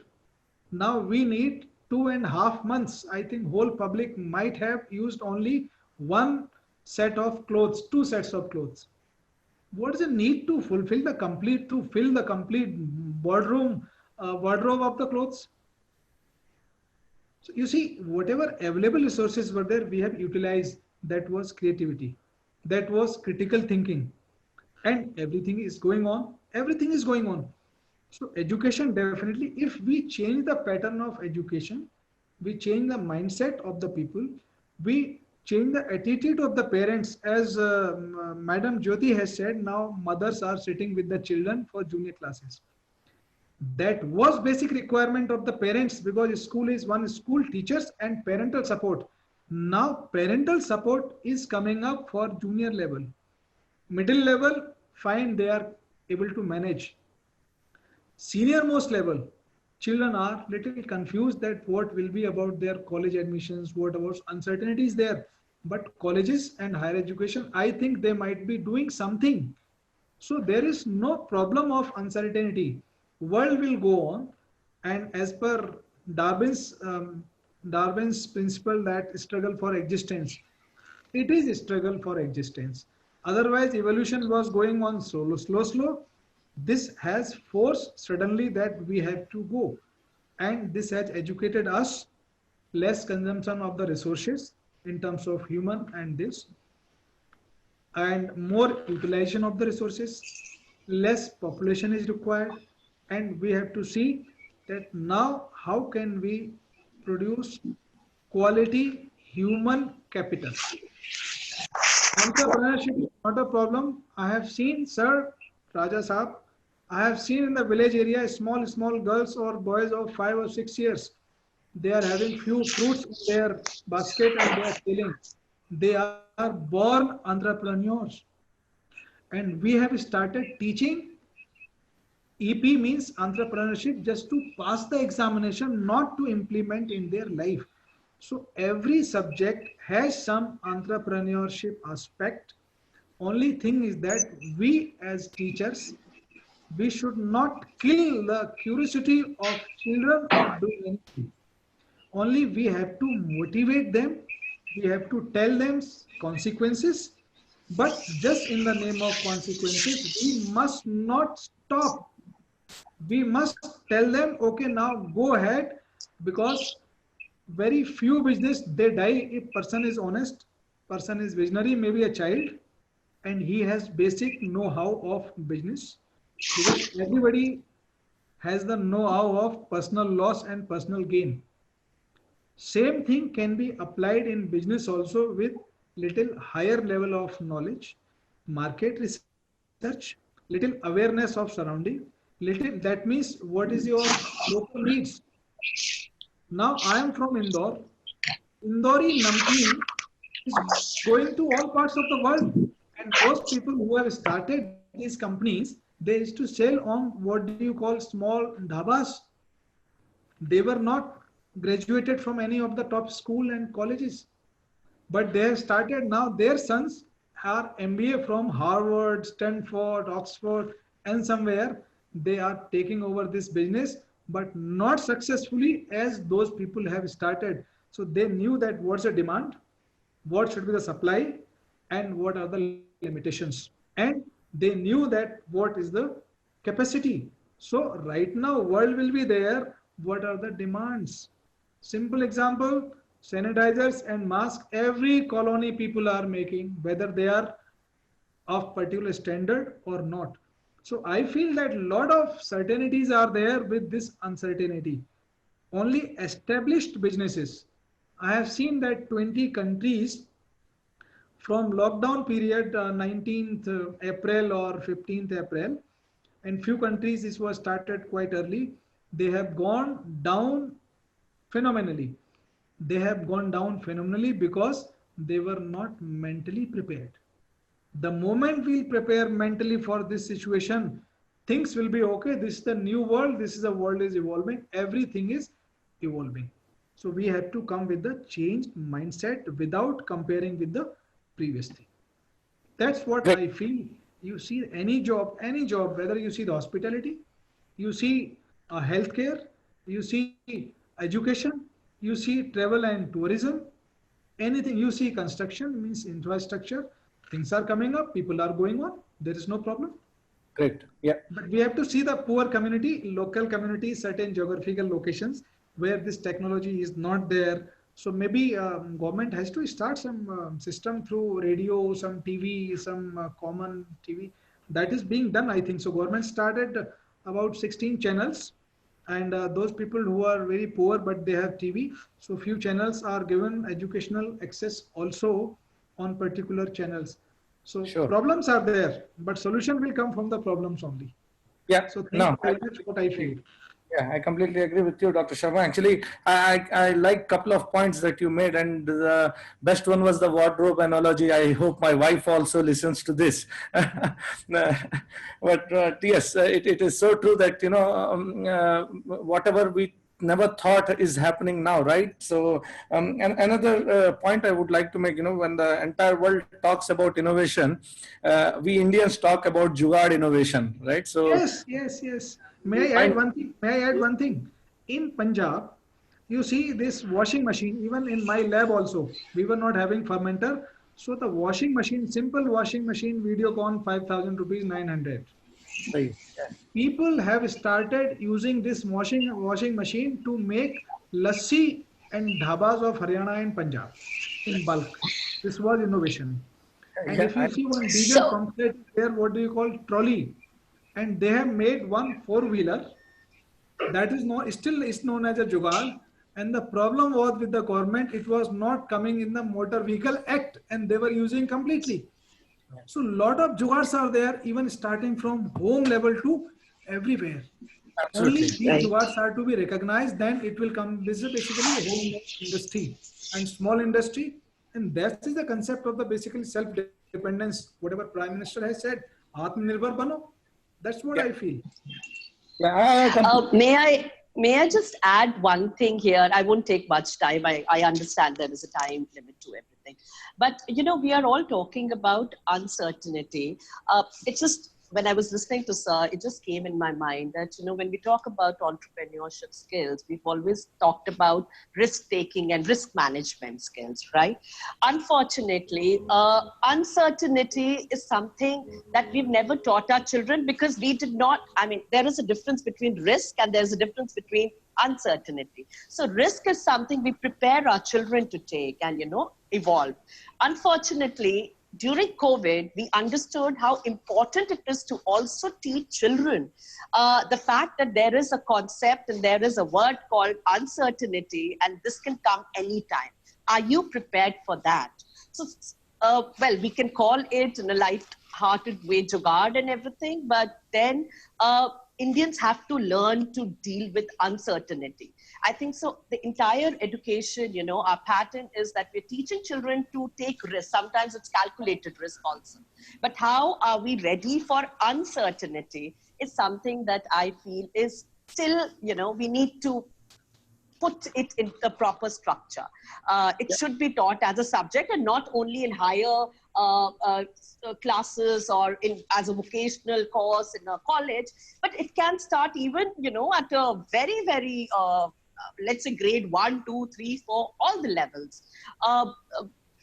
Now we need 2.5 months. I think whole public might have used only one set of clothes, 2 sets of clothes. What is the need to fill the complete wardrobe of the clothes? So you see, whatever available resources were there, we have utilized. That was creativity. That was critical thinking. And everything is going on. Everything is going on. So education, definitely, if we change the pattern of education, we change the mindset of the people, we change the attitude of the parents. As Madam Jyoti has said, now mothers are sitting with the children for junior classes. That was basic requirement of the parents, because school is one, school teachers and parental support. Now parental support is coming up for junior level. Middle level, fine, they are able to manage. Senior most level, children are little confused that what will be about their college admissions, what about uncertainties there. But colleges and higher education, I think they might be doing something. So there is no problem of uncertainty. World will go on, and as per Darwin's Darwin's principle, that struggle for existence, it is a struggle for existence. Otherwise, evolution was going on slow. This has forced suddenly that we have to go, and this has educated us less consumption of the resources in terms of human and this, and more utilization of the resources, less population is required, and we have to see that now how can we produce quality human capital. Entrepreneurship is not a problem. I have seen, sir, Raja Saab, I have seen in the village area small girls or boys of 5 or 6 years. They are having few fruits in their basket and they are selling. They are born entrepreneurs. And we have started teaching. EP means entrepreneurship, just to pass the examination, not to implement in their life. So every subject has some entrepreneurship aspect. Only thing is that we as teachers, we should not kill the curiosity of children of doing anything. Only we have to motivate them. We have to tell them consequences. But just in the name of consequences, we must not stop. We must tell them, okay, now go ahead, because very few business they die if person is honest, person is visionary, maybe a child, and he has basic know-how of business, because everybody has the know-how of personal loss and personal gain. Same thing can be applied in business also, with little higher level of knowledge, market research, little awareness of surrounding, little, that means what is your local needs. Now I am from Indore. Indori namkeen is going to all parts of the world, and those people who have started these companies, they used to sell on what do you call small dhabas. They were not graduated from any of the top school and colleges, but they have started. Now their sons are MBA from Harvard, Stanford, Oxford, and somewhere they are taking over this business, but not successfully as those people have started. So they knew that what's the demand, what should be the supply, and what are the limitations, and they knew that what is the capacity. So right now world will be there, what are the demands. Simple example, sanitizers and masks, every colony people are making, whether they are of particular standard or not. So I feel that a lot of certainties are there with this uncertainty. Only established businesses, I have seen that 20 countries from lockdown period, 19th April or 15th April, and few countries this was started quite early, they have gone down phenomenally. They have gone down phenomenally because they were not mentally prepared. The moment we prepare mentally for this situation, things will be okay. This is the new world. This is the world is evolving. Everything is evolving. So we have to come with the changed mindset without comparing with the previous thing. That's what I feel. You see any job, whether you see the hospitality, you see healthcare, you see education, you see travel and tourism, anything, you see construction, means infrastructure, things are coming up, people are going on, there is no problem. Great. Yeah. But we have to see the poor community, local community, certain geographical locations where this technology is not there. So maybe government has to start some system through radio, some TV, some common TV. That is being done, I think. So government started about 16 channels and those people who are very poor but they have TV. So few channels are given educational access also on particular channels. So Sure. problems are there, but solution will come from the problems only. Yeah. So thank No. you very much. What I feel. Yeah, I completely agree with you, Dr. Sharma. Actually, I like couple of points that you made, and the best one was the wardrobe analogy. I hope my wife also listens to this. But yes, it is so true that, whatever we never thought is happening now, right? So, and another point I would like to make, when the entire world talks about innovation, we Indians talk about jugaad innovation, right? So Yes, yes, yes. we May I add find, one thing? May I add one thing? In Punjab, you see this washing machine, even in my lab also, we were not having fermenter. So the washing machine, simple washing machine, Videocon 5,000 rupees, 900. right. People have started using this washing machine to make lassi and dhabas of Haryana and Punjab in bulk. This was innovation. And Yeah, if you see one diesel So, pamphlet there, what do you call trolley? And they have made one four-wheeler that is still is known as a jugaad. And the problem was with the government, it was not coming in the Motor Vehicle Act, and they were using completely. So lot of jugaads are there, even starting from home level to everywhere. Only absolutely. these right. jugaads are to be recognized, then it will come. This is basically a home industry and small industry, and that is the concept of the basically self-dependence. Whatever Prime Minister has said, Atmanirbhar bano. That's what Yeah, I feel. yeah, I completely. May I just add one thing here? I won't take much time. I understand there is a time limit to everything. But, we are all talking about uncertainty. It's just, when I was listening to Sir, it just came in my mind that, when we talk about entrepreneurship skills, we've always talked about risk taking and risk management skills, right? Unfortunately, uncertainty is something that we've never taught our children because we did not. I mean, there is a difference between risk and there's a difference between uncertainty. So risk is something we prepare our children to take and, evolve. Unfortunately, during COVID, we understood how important it is to also teach children the fact that there is a concept and there is a word called uncertainty, and this can come anytime. Are you prepared for that? So, well, we can call it in a light-hearted way, jugaad and everything, but then Indians have to learn to deal with uncertainty. I think so. The entire education, our pattern is that we're teaching children to take risks. Sometimes it's calculated risk also. But how are we ready for uncertainty is something that I feel is still, we need to put it in the proper structure. It should be taught as a subject and not only in higher classes or as a vocational course in a college, but it can start even, at a very, very, let's say grade 1, 2, 3, 4, all the levels.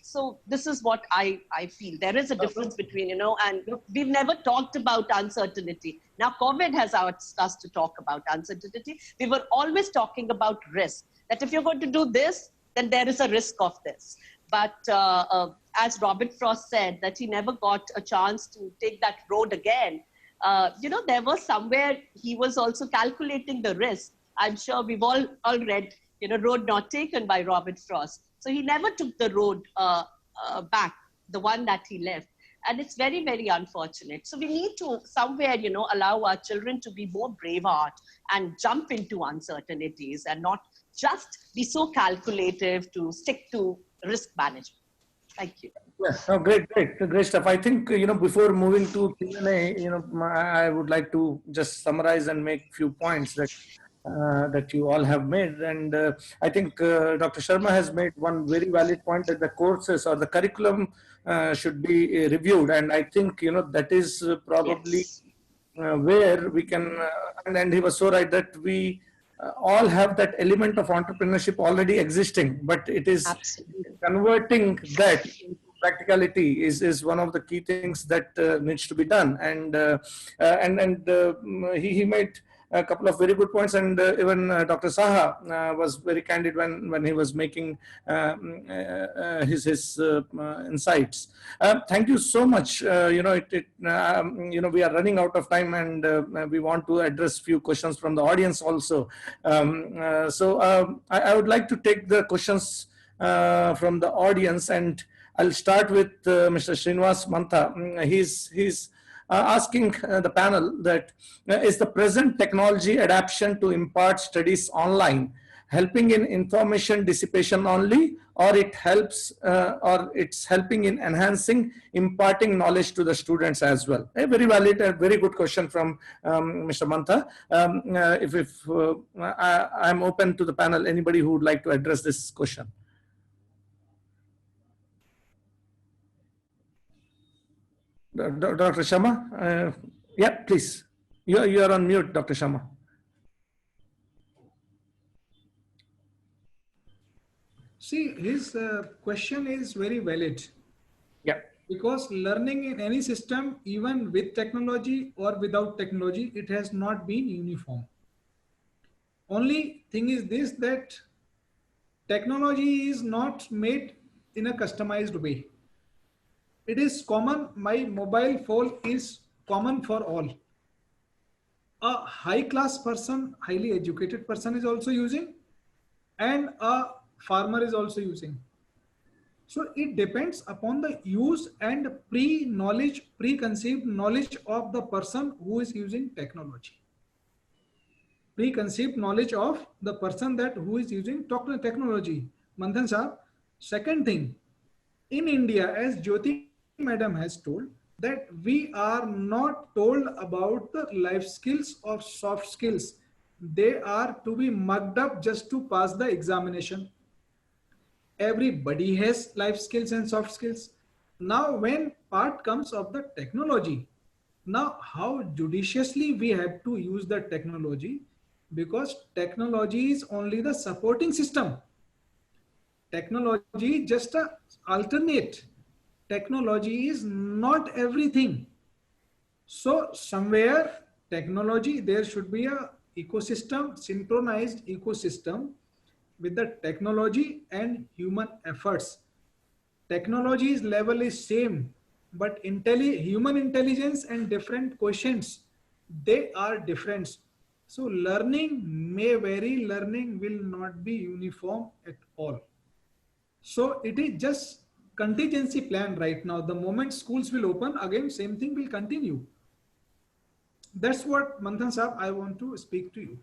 So this is what I feel. There is a difference between, and we've never talked about uncertainty. Now COVID has asked us to talk about uncertainty. We were always talking about risk, that if you're going to do this, then there is a risk of this. But as Robert Frost said, that he never got a chance to take that road again. There was somewhere he was also calculating the risk. I'm sure we've all read, Road Not Taken by Robert Frost. So he never took the road back, the one that he left. And it's very, very unfortunate. So we need to somewhere, allow our children to be more braveheart and jump into uncertainties and not just be so calculative to stick to risk management. Thank you. Yeah, no, great stuff. I think, before moving to Q&A, I would like to just summarize and make few points that you all have made. And I think Dr. Sharma has made one very valid point that the courses or the curriculum should be reviewed. And I think, that is probably Yes. where we can, and he was so right that we all have that element of entrepreneurship already existing, but it is Absolutely. converting that into practicality is one of the key things that needs to be done. And he made a couple of very good points, and even Dr. Saha was very candid when he was making his insights. Thank you so much. We are running out of time, and we want to address few questions from the audience also. I would like to take the questions from the audience, and I'll start with Mr. Srinivas Mantha. He's asking the panel that is the present technology adaptation to impart studies online helping in information dissipation only, or it helps or it's helping in enhancing imparting knowledge to the students as well? A very valid, a very good question from Mr. Mantha. I'm open to the panel, anybody who would like to address this question. Dr. Sharma, yeah, please. You are on mute, Dr. Sharma. See, his question is very valid. Yeah. Because learning in any system, even with technology or without technology, it has not been uniform. Only thing is this, that technology is not made in a customized way. It is common. My mobile phone is common for all. A high class person, highly educated person is also using, and a farmer is also using. So it depends upon the use and preconceived knowledge of the person who is using technology. Preconceived knowledge of the person who is using technology. Manthan sir, second thing, in India, as Jyoti Madam has told, that we are not told about the life skills or soft skills. They are to be mugged up just to pass the examination. Everybody has life skills and soft skills. Now, when part comes of the technology, now how judiciously we have to use the technology, because technology is only the supporting system. Technology just a alternate. Technology is not everything. So somewhere technology, there should be a ecosystem, synchronized ecosystem with the technology and human efforts. Technology's level is same, but human intelligence and different quotients, they are different. So learning may vary, learning will not be uniform at all. So it is just contingency plan right now. The moment schools will open, again, same thing will continue. That's what, Manthan Saab, I want to speak to you.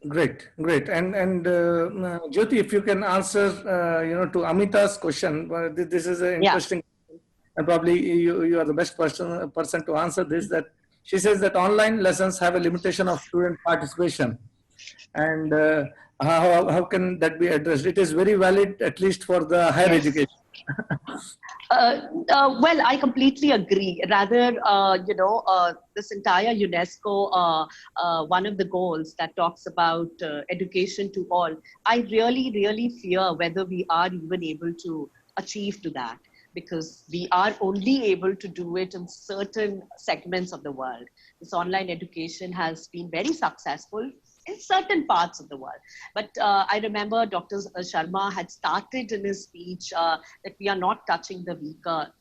Great. And Jyoti, if you can answer, to Amita's question, this is an interesting, and probably you are the best person to answer this. That she says that online lessons have a limitation of student participation, and how can that be addressed? It is very valid, at least for the higher education. Well, I completely agree. Rather, this entire UNESCO, one of the goals that talks about education to all, I really fear whether we are even able to achieve to that, because we are only able to do it in certain segments of the world. This online education has been very successful in certain parts of the world. But I remember Dr. Sharma had started in his speech that we are not touching the weaker,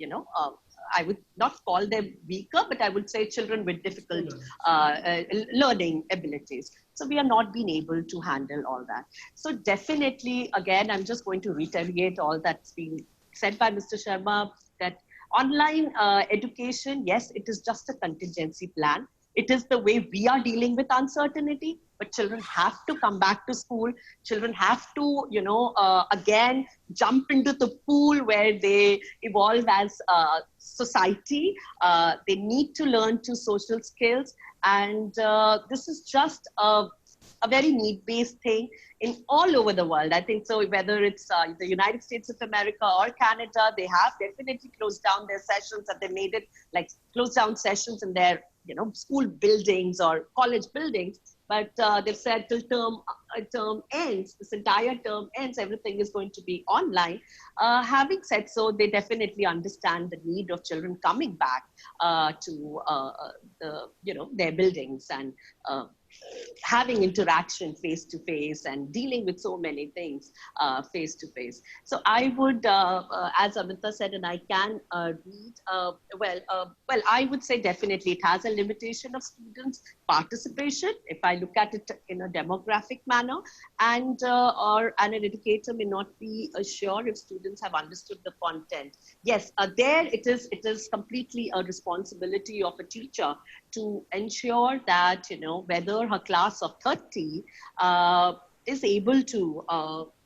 I would not call them weaker, but I would say children with difficult learning abilities. So we are not being able to handle all that. So definitely, again, I'm just going to reiterate all that's being said by Mr. Sharma, that online education, yes, it is just a contingency plan. It is the way we are dealing with uncertainty, but children have to come back to school. Children have to, again, jump into the pool where they evolve as a society. They need to learn social skills. And this is just a very need-based thing in all over the world. I think so, whether it's the United States of America or Canada, they have definitely closed down their sessions, and they made it like closed down sessions in their school buildings or college buildings. But they've said till term ends, this entire term ends, everything is going to be online. Having said so, they definitely understand the need of children coming back to their buildings and having interaction face to face and dealing with so many things face to face. So I would, as Amita said, and I can read, well, I would say definitely it has a limitation of students' participation, if I look at it in a demographic manner, and an educator may not be sure if students have understood the content. Yes, there it is completely a responsibility of a teacher to ensure that, whether her class of 30 is able to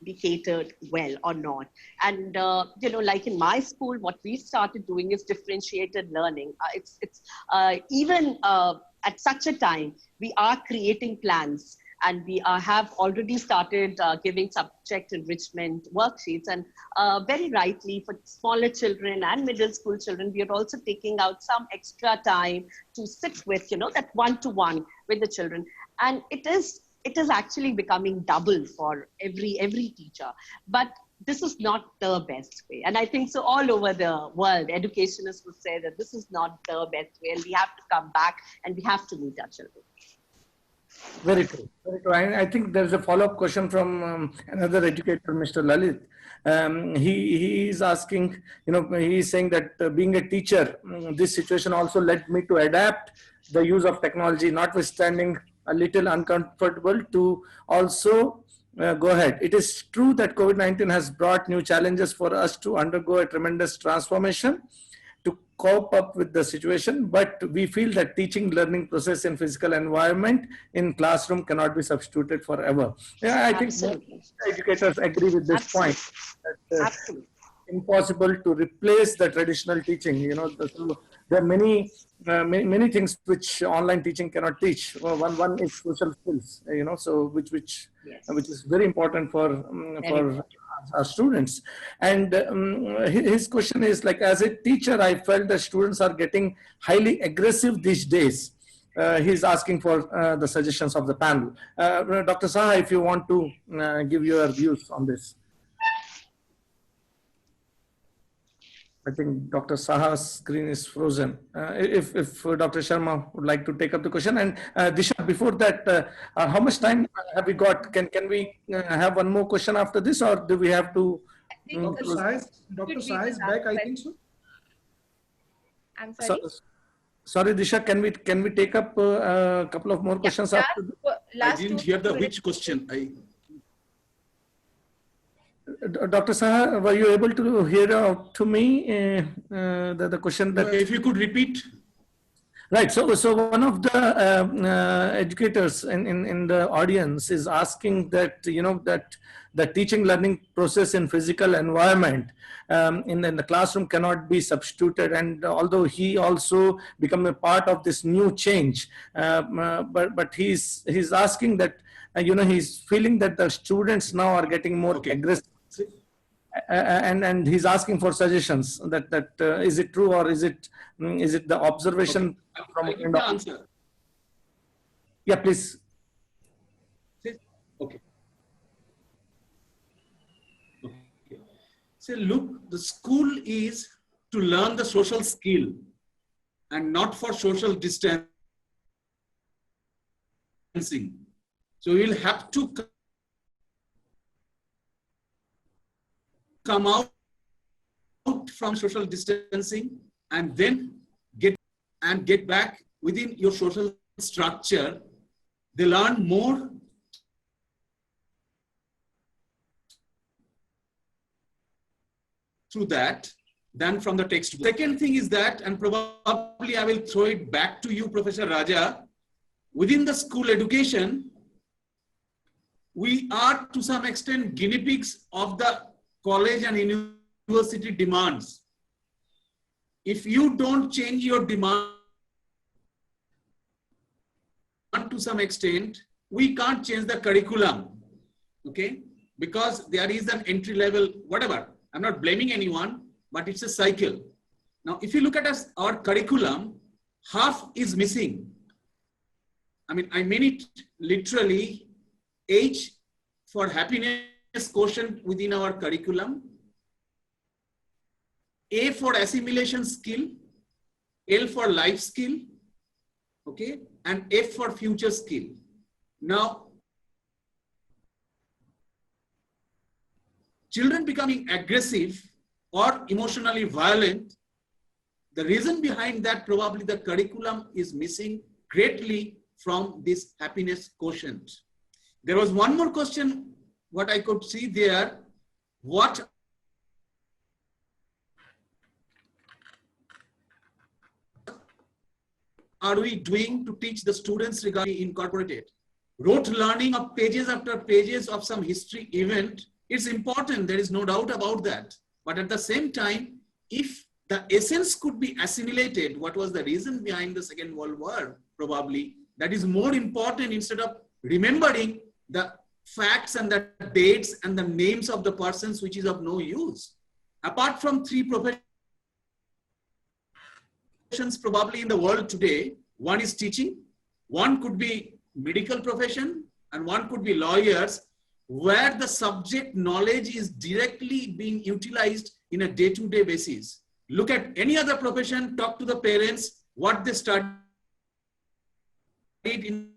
be catered well or not. And, like in my school, what we started doing is differentiated learning. Even at such a time, we are creating plans, and we have already started giving subject enrichment worksheets. And very rightly, for smaller children and middle school children, we are also taking out some extra time to sit with, that one-to-one with the children. And it is actually becoming double for every teacher. But this is not the best way. And I think so all over the world, educationists would say that this is not the best way, and we have to come back and we have to meet our children. Very true. Very true. I think there's a follow-up question from another educator, Mr. Lalit. He is asking, he is saying that being a teacher, this situation also led me to adapt the use of technology, notwithstanding a little uncomfortable, to also go ahead. It is true that COVID-19 has brought new challenges for us to undergo a tremendous transformation to cope up with the situation, but we feel that teaching learning process in physical environment in classroom cannot be substituted forever. Yeah, I think educators agree with this point. That, impossible to replace the traditional teaching. There are many things which online teaching cannot teach. One is social skills. So which is very important for our students. And his question is, like, as a teacher, I felt that students are getting highly aggressive these days. He's asking for the suggestions of the panel. Dr. Saha, if you want to give your views on this. I think Dr. Saha's screen is frozen. If Dr. Sharma would like to take up the question. And Disha, before that, how much time have we got? Can we have one more question after this, or do we have to? Dr. Saha is back, I think so. I'm sorry. Sorry, Disha, can we take up a couple of more questions after this? I didn't hear which question. Dr. Saha, were you able to hear out to me the question that? If you could repeat. Right. So one of the educators in the audience is asking that, that the teaching learning process in physical environment in the classroom cannot be substituted. And although he also become a part of this new change, but he's asking that, he's feeling that the students now are getting more aggressive. And he's asking for suggestions that is it true, or is it the observation from I give the answer. Yeah, please. Okay. So look, the school is to learn the social skill and not for social distancing. So you'll have to come out from social distancing and then get back within your social structure. They learn more through that than from the textbook. Second thing is that, and probably I will throw it back to you, Professor Raja, within the school education, we are to some extent guinea pigs of the college and university demands. If you don't change your demand to some extent, we can't change the curriculum, okay? Because there is an entry level, whatever. I'm not blaming anyone, but it's a cycle. Now, if you look at our curriculum, half is missing. I mean it literally. H for happiness quotient within our curriculum, A for assimilation skill, L for life skill, okay, and F for future skill. Now, children becoming aggressive or emotionally violent, the reason behind that, probably the curriculum is missing greatly from this happiness quotient. There was one more question, what I could see there. What are we doing to teach the students regarding incorporated? Rote learning of pages after pages of some history event, it's important, there is no doubt about that. But at the same time, if the essence could be assimilated, what was the reason behind the Second World War, probably, that is more important instead of remembering the facts and the dates and the names of the persons, which is of no use. Apart from three professions probably in the world today, one is teaching, one could be medical profession, and one could be lawyers, where the subject knowledge is directly being utilized in a day-to-day basis. Look at any other profession, talk to the parents, what they studied in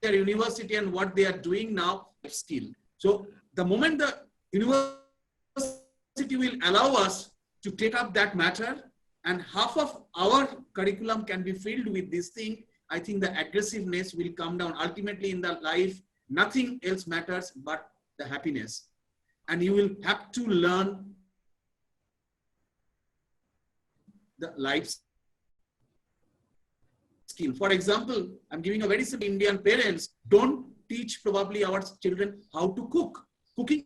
their university and what they are doing now, skill. So the moment the university will allow us to take up that matter, and half of our curriculum can be filled with this thing, I think the aggressiveness will come down. Ultimately in the life, nothing else matters but the happiness. And you will have to learn the life skill. For example, I'm giving a very simple. Indian parents don't teach probably our children how to cook. Cooking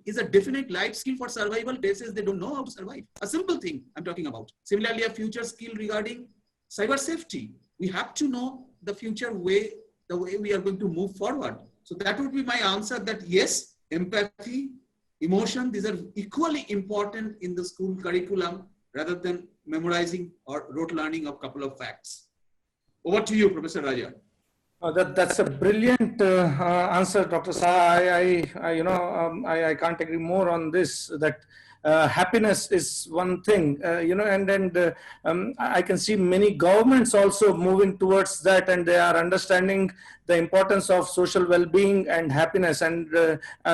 is a definite life skill for survival basis. They don't know how to survive. A simple thing I'm talking about. Similarly, a future skill regarding cyber safety. We have to know the future way, the way we are going to move forward. So that would be my answer, that yes, empathy, emotion, these are equally important in the school curriculum rather than memorizing or rote learning of a couple of facts. Over to you, Professor Raja. That's a brilliant answer, Dr. Saha. I can't agree more on this, that happiness is one thing, I can see many governments also moving towards that, and they are understanding the importance of social well-being and happiness. And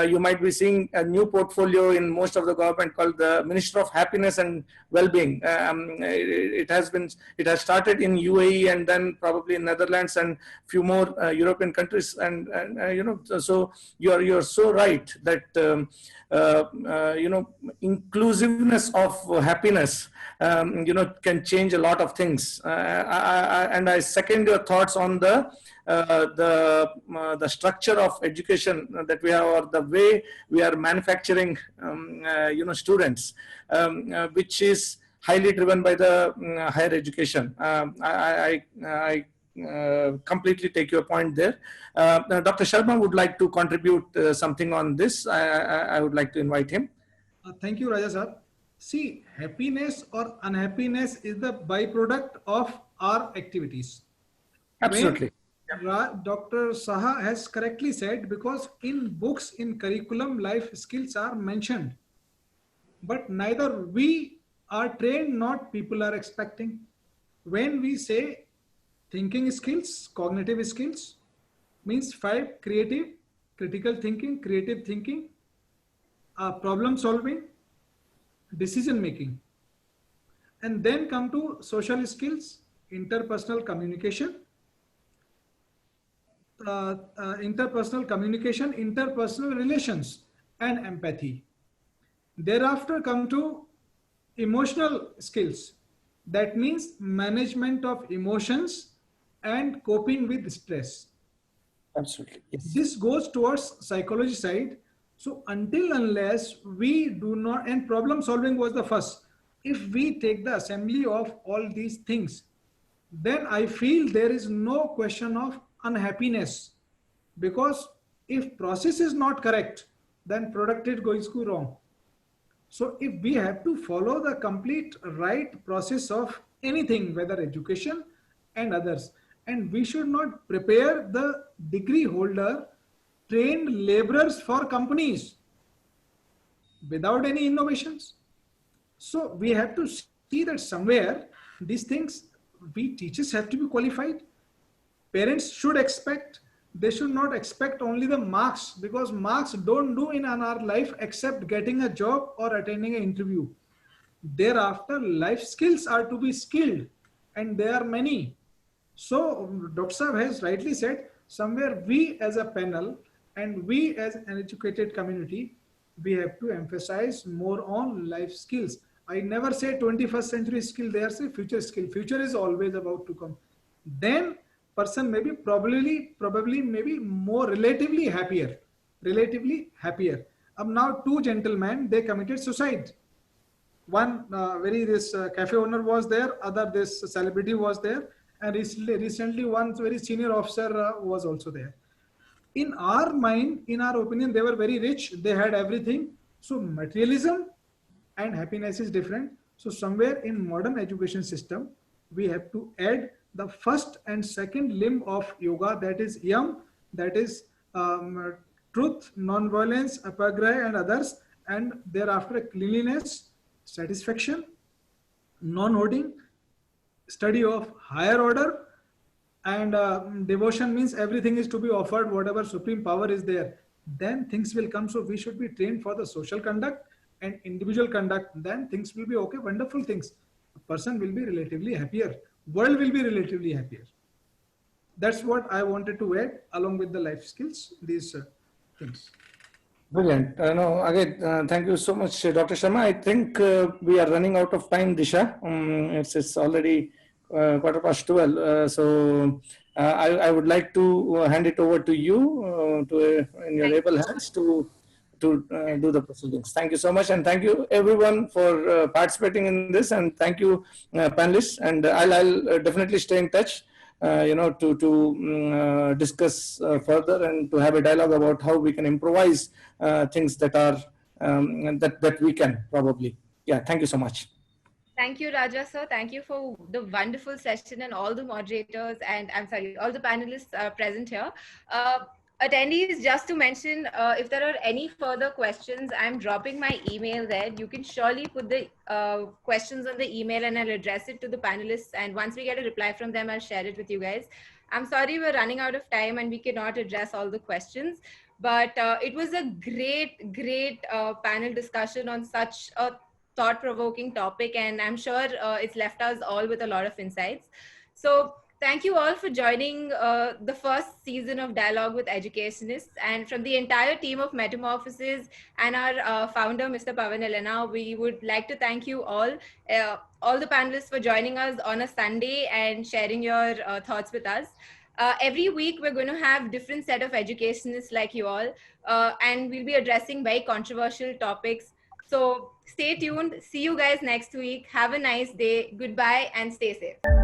you might be seeing a new portfolio in most of the government called the Minister of Happiness and Well-being. It has started in UAE and then probably in Netherlands and few more European countries. So you're so right that inclusiveness of happiness can change a lot of things. And I second your thoughts on the structure of education that we have, or the way we are manufacturing students, which is highly driven by the higher education. I completely take your point there. Dr. Sharma would like to contribute something on this. I would like to invite him. Thank you, Raja sir. See, happiness or unhappiness is the byproduct of our activities. Absolutely. Dr. Saha has correctly said, because in books, in curriculum, life skills are mentioned, but neither we are trained, not people are expecting. When we say thinking skills, cognitive skills, means 5: creative, critical thinking, creative thinking, problem solving, decision making. And then come to social skills, interpersonal communication, interpersonal relations, and empathy. Thereafter come to emotional skills. That means management of emotions and coping with stress. Absolutely. Yes. This goes towards psychology side. So until unless we do not, and problem solving was the first. If we take the assembly of all these things, then I feel there is no question of unhappiness, because if process is not correct, then product is going to go wrong. So if we have to follow the complete right process of anything, whether education and others, and we should not prepare the degree holder, trained laborers for companies without any innovations. So we have to see that somewhere these things, we teachers have to be qualified. Parents should expect, they should not expect only the marks, because marks don't do in our life except getting a job or attending an interview. Thereafter, life skills are to be skilled, and there are many. So Dr. Saab has rightly said, somewhere we as a panel and we as an educated community, we have to emphasize more on life skills. I never say 21st century skill, they are say future skill. Future is always about to come. Then person may be probably maybe more relatively happier. Now two gentlemen, they committed suicide. One this cafe owner was there, other this celebrity was there, and recently one very senior officer was also there. In our mind, in our opinion, they were very rich, they had everything. So materialism and happiness is different. So somewhere in modern education system, we have to add the first and second limb of yoga, that is yam, that is truth, non-violence, apagraya and others, and thereafter cleanliness, satisfaction, non-hoarding, study of higher order, and devotion means everything is to be offered, whatever supreme power is there. Then things will come. So we should be trained for the social conduct and individual conduct. Then things will be okay, wonderful things. A person will be relatively happier. World will be relatively happier. That's what I wanted to add along with the life skills, these things. Brilliant. No, again, thank you so much, Dr. Sharma. I think we are running out of time, Disha. It's already 12:15. So I would like to hand it over to you in your able hands to do the proceedings. Thank you so much, and thank you everyone for participating in this, and thank you panelists. And I'll definitely stay in touch. To discuss further and to have a dialogue about how we can improvise things that are that we can probably. Yeah, thank you so much. Thank you, Raja sir. Thank you for the wonderful session and all the moderators and all the panelists present here. Attendees, just to mention, if there are any further questions, I'm dropping my email there. You can surely put the questions on the email and I'll address it to the panelists. And once we get a reply from them, I'll share it with you guys. I'm sorry we're running out of time and we cannot address all the questions, but it was a great panel discussion on such a thought-provoking topic, and I'm sure it's left us all with a lot of insights. So thank you all for joining the first season of Dialogue with Educationists. And from the entire team of Metamorphosis and our founder, Mr. Pavan Elena, we would like to thank you all the panelists for joining us on a Sunday and sharing your thoughts with us. Every week, we're going to have different set of educationists like you all, and we'll be addressing very controversial topics. So stay tuned. See you guys next week. Have a nice day. Goodbye and stay safe.